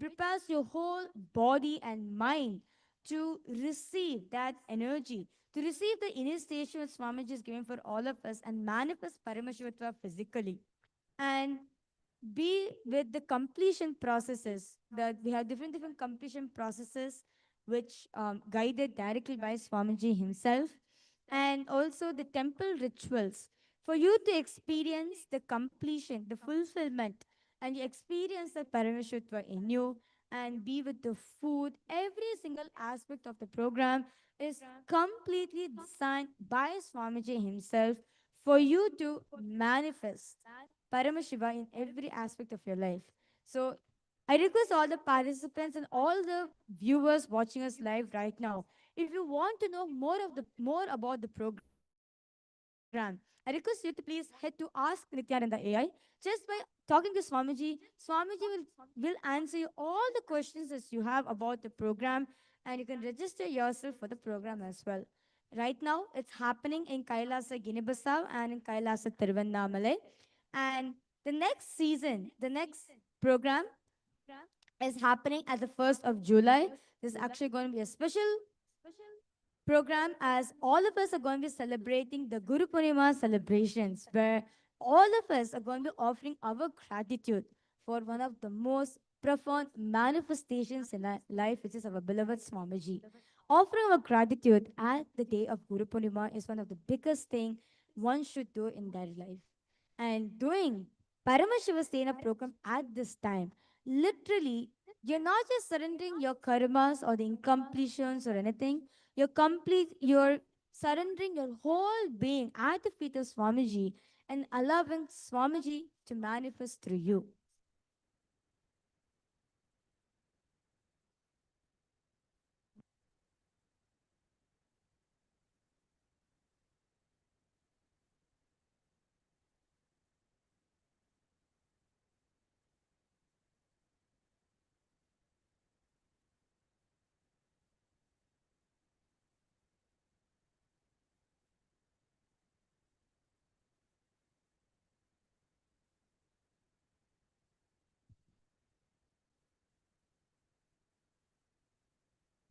prepares your whole body and mind to receive that energy, to receive the initiation that Swamiji is giving for all of us and manifest Paramashivatva physically. And be with the completion processes that we have different completion processes which guided directly by Swamiji himself, and also the temple rituals for you to experience the completion, the fulfillment, and you experience the Parameshwatva in you and be with the food. Every single aspect of the program is completely designed by Swamiji himself for you to manifest Paramashiva in every aspect of your life. So I request all the participants and all the viewers watching us live right now, if you want to know more about the program, I request you to please head to Ask Nithyananda AI. Just by talking to Swamiji, Swamiji will answer you all the questions that you have about the program, and you can register yourself for the program as well. Right now, it's happening in Kailasa, Guinea-Bissau, and in Kailasa, Tiruvannamalai. And the next season, the next program is happening at the 1st of July. This is actually going to be a special program as all of us are going to be celebrating the Guru Purnima celebrations, where all of us are going to be offering our gratitude for one of the most profound manifestations in our life, which is our beloved Swamiji. Offering our gratitude at the day of Guru Purnima is one of the biggest thing one should do in their life. And doing Paramashivasena program at this time, literally, you're not just surrendering your karmas or the incompletions or anything. You're surrendering your whole being at the feet of Swamiji and allowing Swamiji to manifest through you.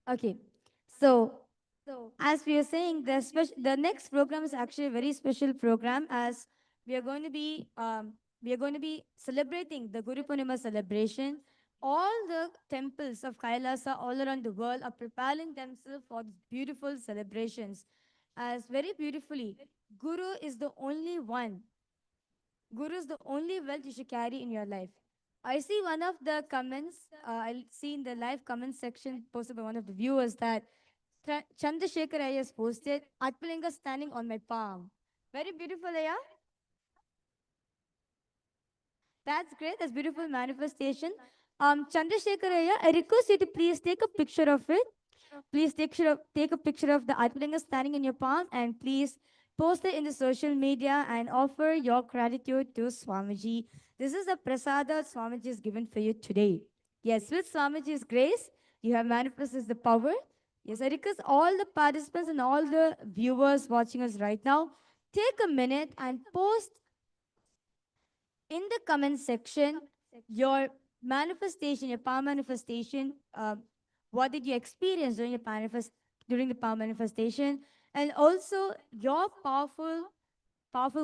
Okay. So as we are saying, the next program is actually a very special program as we are going to be celebrating the Guru Purnima celebration. All the temples of Kailasa all around the world are preparing themselves for these beautiful celebrations. As very beautifully, Guru is the only one. Guru is the only wealth you should carry in your life. I see one of the comments, I'll see in the live comment section posted by one of the viewers that Chandrasekhar Ayya has posted Atmalinga standing on my palm. Very beautiful, Ayya. That's great. That's beautiful manifestation. Chandrasekhar Ayya, I request you to please take a picture of it. Please take a picture of the Atmalinga standing in your palm and please post it in the social media and offer your gratitude to Swamiji. This is the prasada Swamiji has given for you today. Yes, with Swamiji's grace, you have manifested the power. Yes, I request all the participants and all the viewers watching us right now, take a minute and post in the comment section your manifestation, your power manifestation. What did you experience during the power manifestation, and also your powerful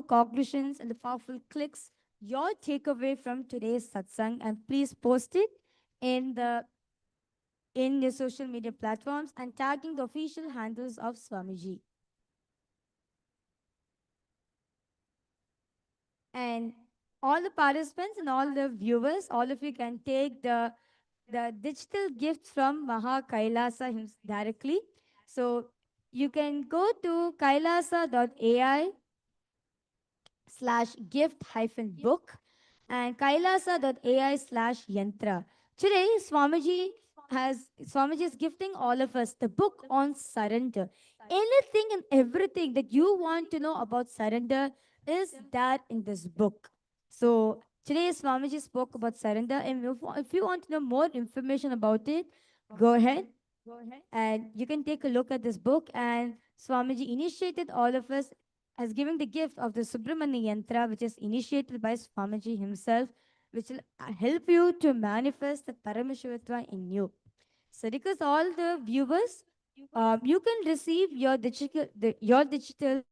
cognitions and the powerful clicks, your takeaway from today's satsang, and please post it in the social media platforms and tagging the official handles of Swamiji. And all the participants and all the viewers, all of you can take the digital gift from Maha Kailasa directly. So you can go to kailasa.ai/gift-book and kailasa.ai/yantra. Today, Swamiji is gifting all of us the book on surrender. Anything and everything that you want to know about surrender is that in this book. So Today, Swamiji spoke about surrender, and if you want to know more information about it, go ahead and you can take a look at this book. And Swamiji initiated all of us as giving the gift of the Subramanya Yantra, which is initiated by Swamiji himself, which will help you to manifest the Paramashivatva in you. So, because all the viewers, you can receive your digital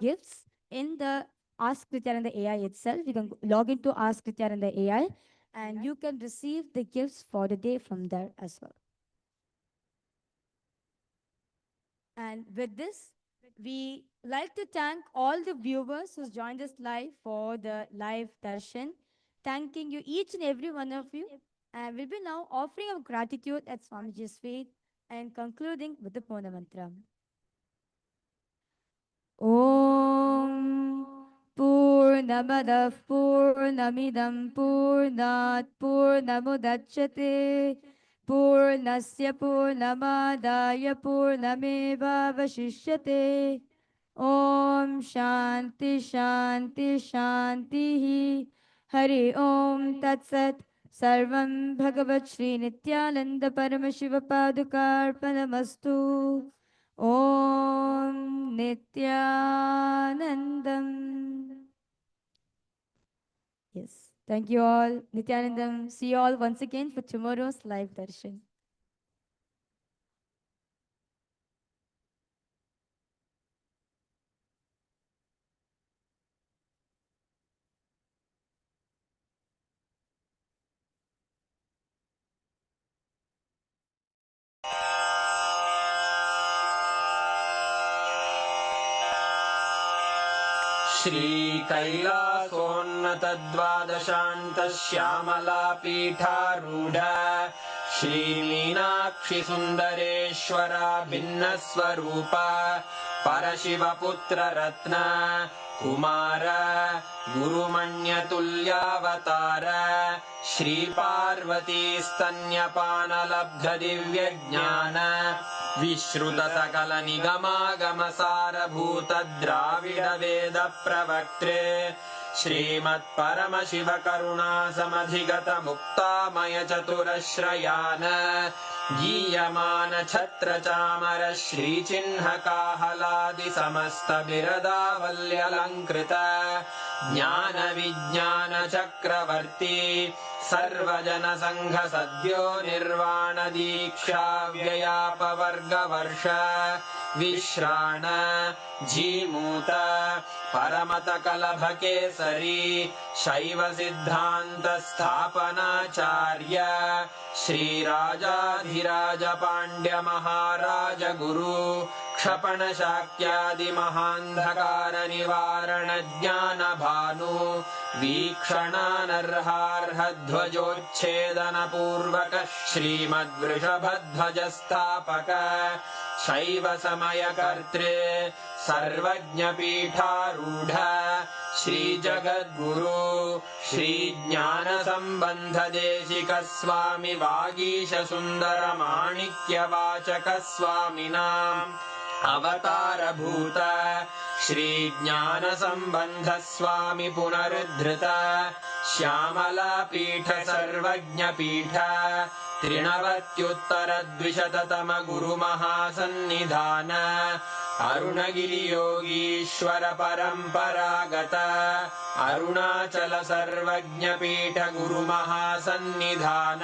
gifts in the Ask Nithyananda AI itself. You can log into Ask Nithyananda AI, and you can receive the gifts for the day from there as well. And with this, we like to thank all the viewers who's joined us live for the live darshan. Thanking you, each and every one of you. And we'll be now offering our gratitude at Swamiji's feet and concluding with the Purna Mantra. Om Purnamadah Purnamidam Purnat Purnamudachyate Purnasya Purnamadaya Purnameva Vashishyate. Om Shanti Shanti Shanti Hari Om Tat Sat. Sarvam Bhagavat Shri Nithyananda Paramashiva Padukarpanamastu. Om Nithyanandam. Yes. Thank you all. Nithyanandam. See you all once again for tomorrow's live darshan. श्रीकैलासोन्नतद्वादशान्तश्यामलापीठारूढ श्रीमीनाक्षिसुन्दरेश्वरा भिन्नस्वरूप परशिवपुत्ररत्न Kumar गुरुमण्यतुल्यावतार श्रीपार्वतीस्तन्यपानलब्धदिव्यज्ञान विश्रुतसकलनिगमागमसारभूतद्राविडवेदप्रवक्त्रे श्रीमत्परमशिवकरुणासमधिगतमुक्तामयचतुरश्रयान् गीयमान छत्रचामर श्रीचिह्नकाहलादिसमस्तबिरदावल्यलङ्कृत ज्ञानविज्ञानचक्रवर्ती सर्वजनसङ्घसद्यो निर्वाणदीक्षाव्ययापवर्गवर्ष विश्राण Jimuta परमतकलभकेसरी शैवसिद्धान्तस्थापनाचार्य श्रीराजाधिराजपाण्ड्यमहाराजगुरु क्षपणशाक्यादिमहान्धकारनिवारणज्ञानभानु वीक्षणानर्हार्हध्वजोच्छेदनपूर्वक श्रीमद्वृषभध्वजस्थापक शैवसमयकर्त्रे सर्वज्ञपीठारूढ श्रीजगद्गुरु श्रीज्ञानसम्बन्धदेशिकस्वामि वागीशसुन्दरमाणिक्यवाचकस्वामिनाम् अवतारभूत श्रीज्ञानसम्बन्धस्वामि पुनरुद्धृत श्यामलापीठ सर्वज्ञपीठ त्रिनवत्युत्तरद्विशततम गुरुमहासन्निधान अरुणगिरियोगीश्वर परम्परागत अरुणाचल सर्वज्ञपीठ गुरुमहासन्निधान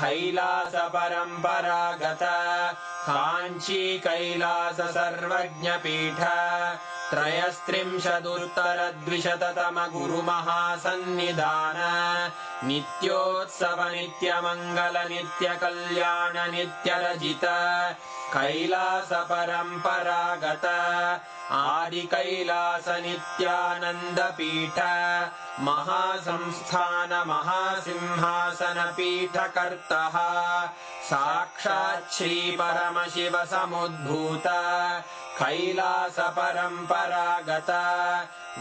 कैलास परम्परागत काञ्ची कैलास सर्वज्ञपीठ त्रयस्त्रिंशदुत्तरद्विशततम गुरुमहासन्निधान नित्योत्सव नित्यमङ्गल नित्यकल्याण नित्यरजित कैलास परम्परागत आदिकैलास नित्यानन्दपीठ महासंस्थान महासिंहासन पीठकर्तः साक्षात् श्री परमशिव समुद्भूत कैलास परम्परागत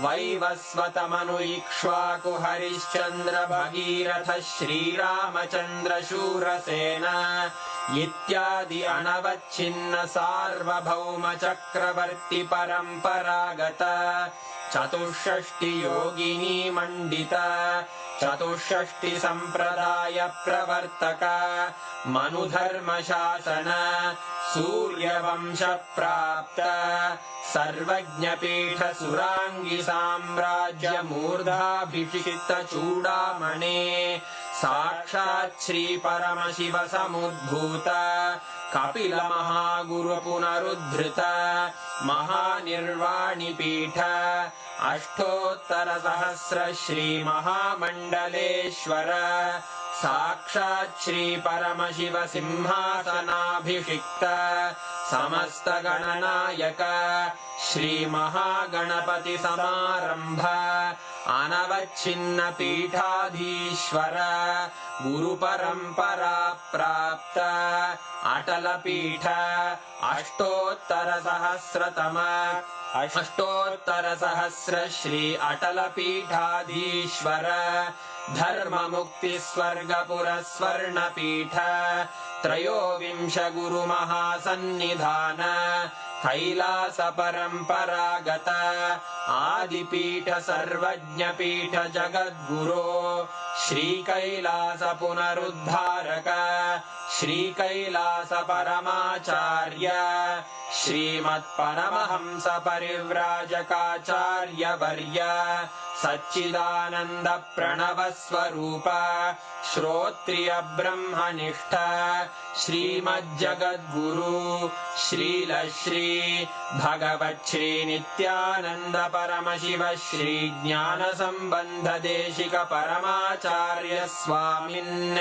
वैवस्वतमनु इक्ष्वाकु हरिश्चन्द्र भगीरथ श्रीरामचन्द्र शूरसेन इत्यादि अनवच्छिन्न सार्वभौम चक्रवर्ति परम्परागत चतुष्षष्टि योगिनी मण्डित चतुष्षष्टि सम्प्रदाय प्रवर्तक मनुधर्मशासन सूर्यवंश प्राप्त सर्वज्ञपीठ सुराङ्गी साम्राज्य मूर्धाभिषिक्त चूडामणे साक्षात् श्री परमशिव समुद्भूत कपिल महागुरु पुनरुद्धृत महानिर्वाणिपीठ अष्टोत्तर सहस्र श्री महामण्डलेश्वर साक्षात् श्री परमशिव सिंहासनाभिषिक्त समस्त गणनायक श्री महागणपति समारंभ अनवच्छिन्न पीठाधीश्वर गुरु परंपरा प्राप्त अटल पीठ अष्टोत्तर सहस्र श्री अटल पीठाधीश्वर धर्म मुक्ति स्वर्गपुर स्वर्ण पीठ त्रयोविंश गुरु महासन्निधान कैलास परम्परागत आदिपीठ सर्वज्ञ पीठ जगद्गुरो श्री कैलास पुनरुद्धारक श्री कैलास परमाचार्य श्रीमत्परमहंस परिव्राजकाचार्य वर्य सच्चिदानंद प्रणव स्वरूप श्रोत्रिय ब्रह्मनिष्ठ श्रीमज्जगद्गुरु श्रील श्री भगवत् श्री नित्यानंद परमशिव श्री ज्ञान संबंध देशिक परमाचार्य स्वामिन्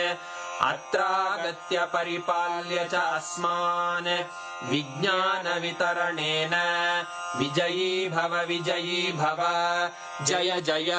अत्रागत्य परिपाल्य च अस्मान् विज्ञान वितरणेन विजयी भव जय जय।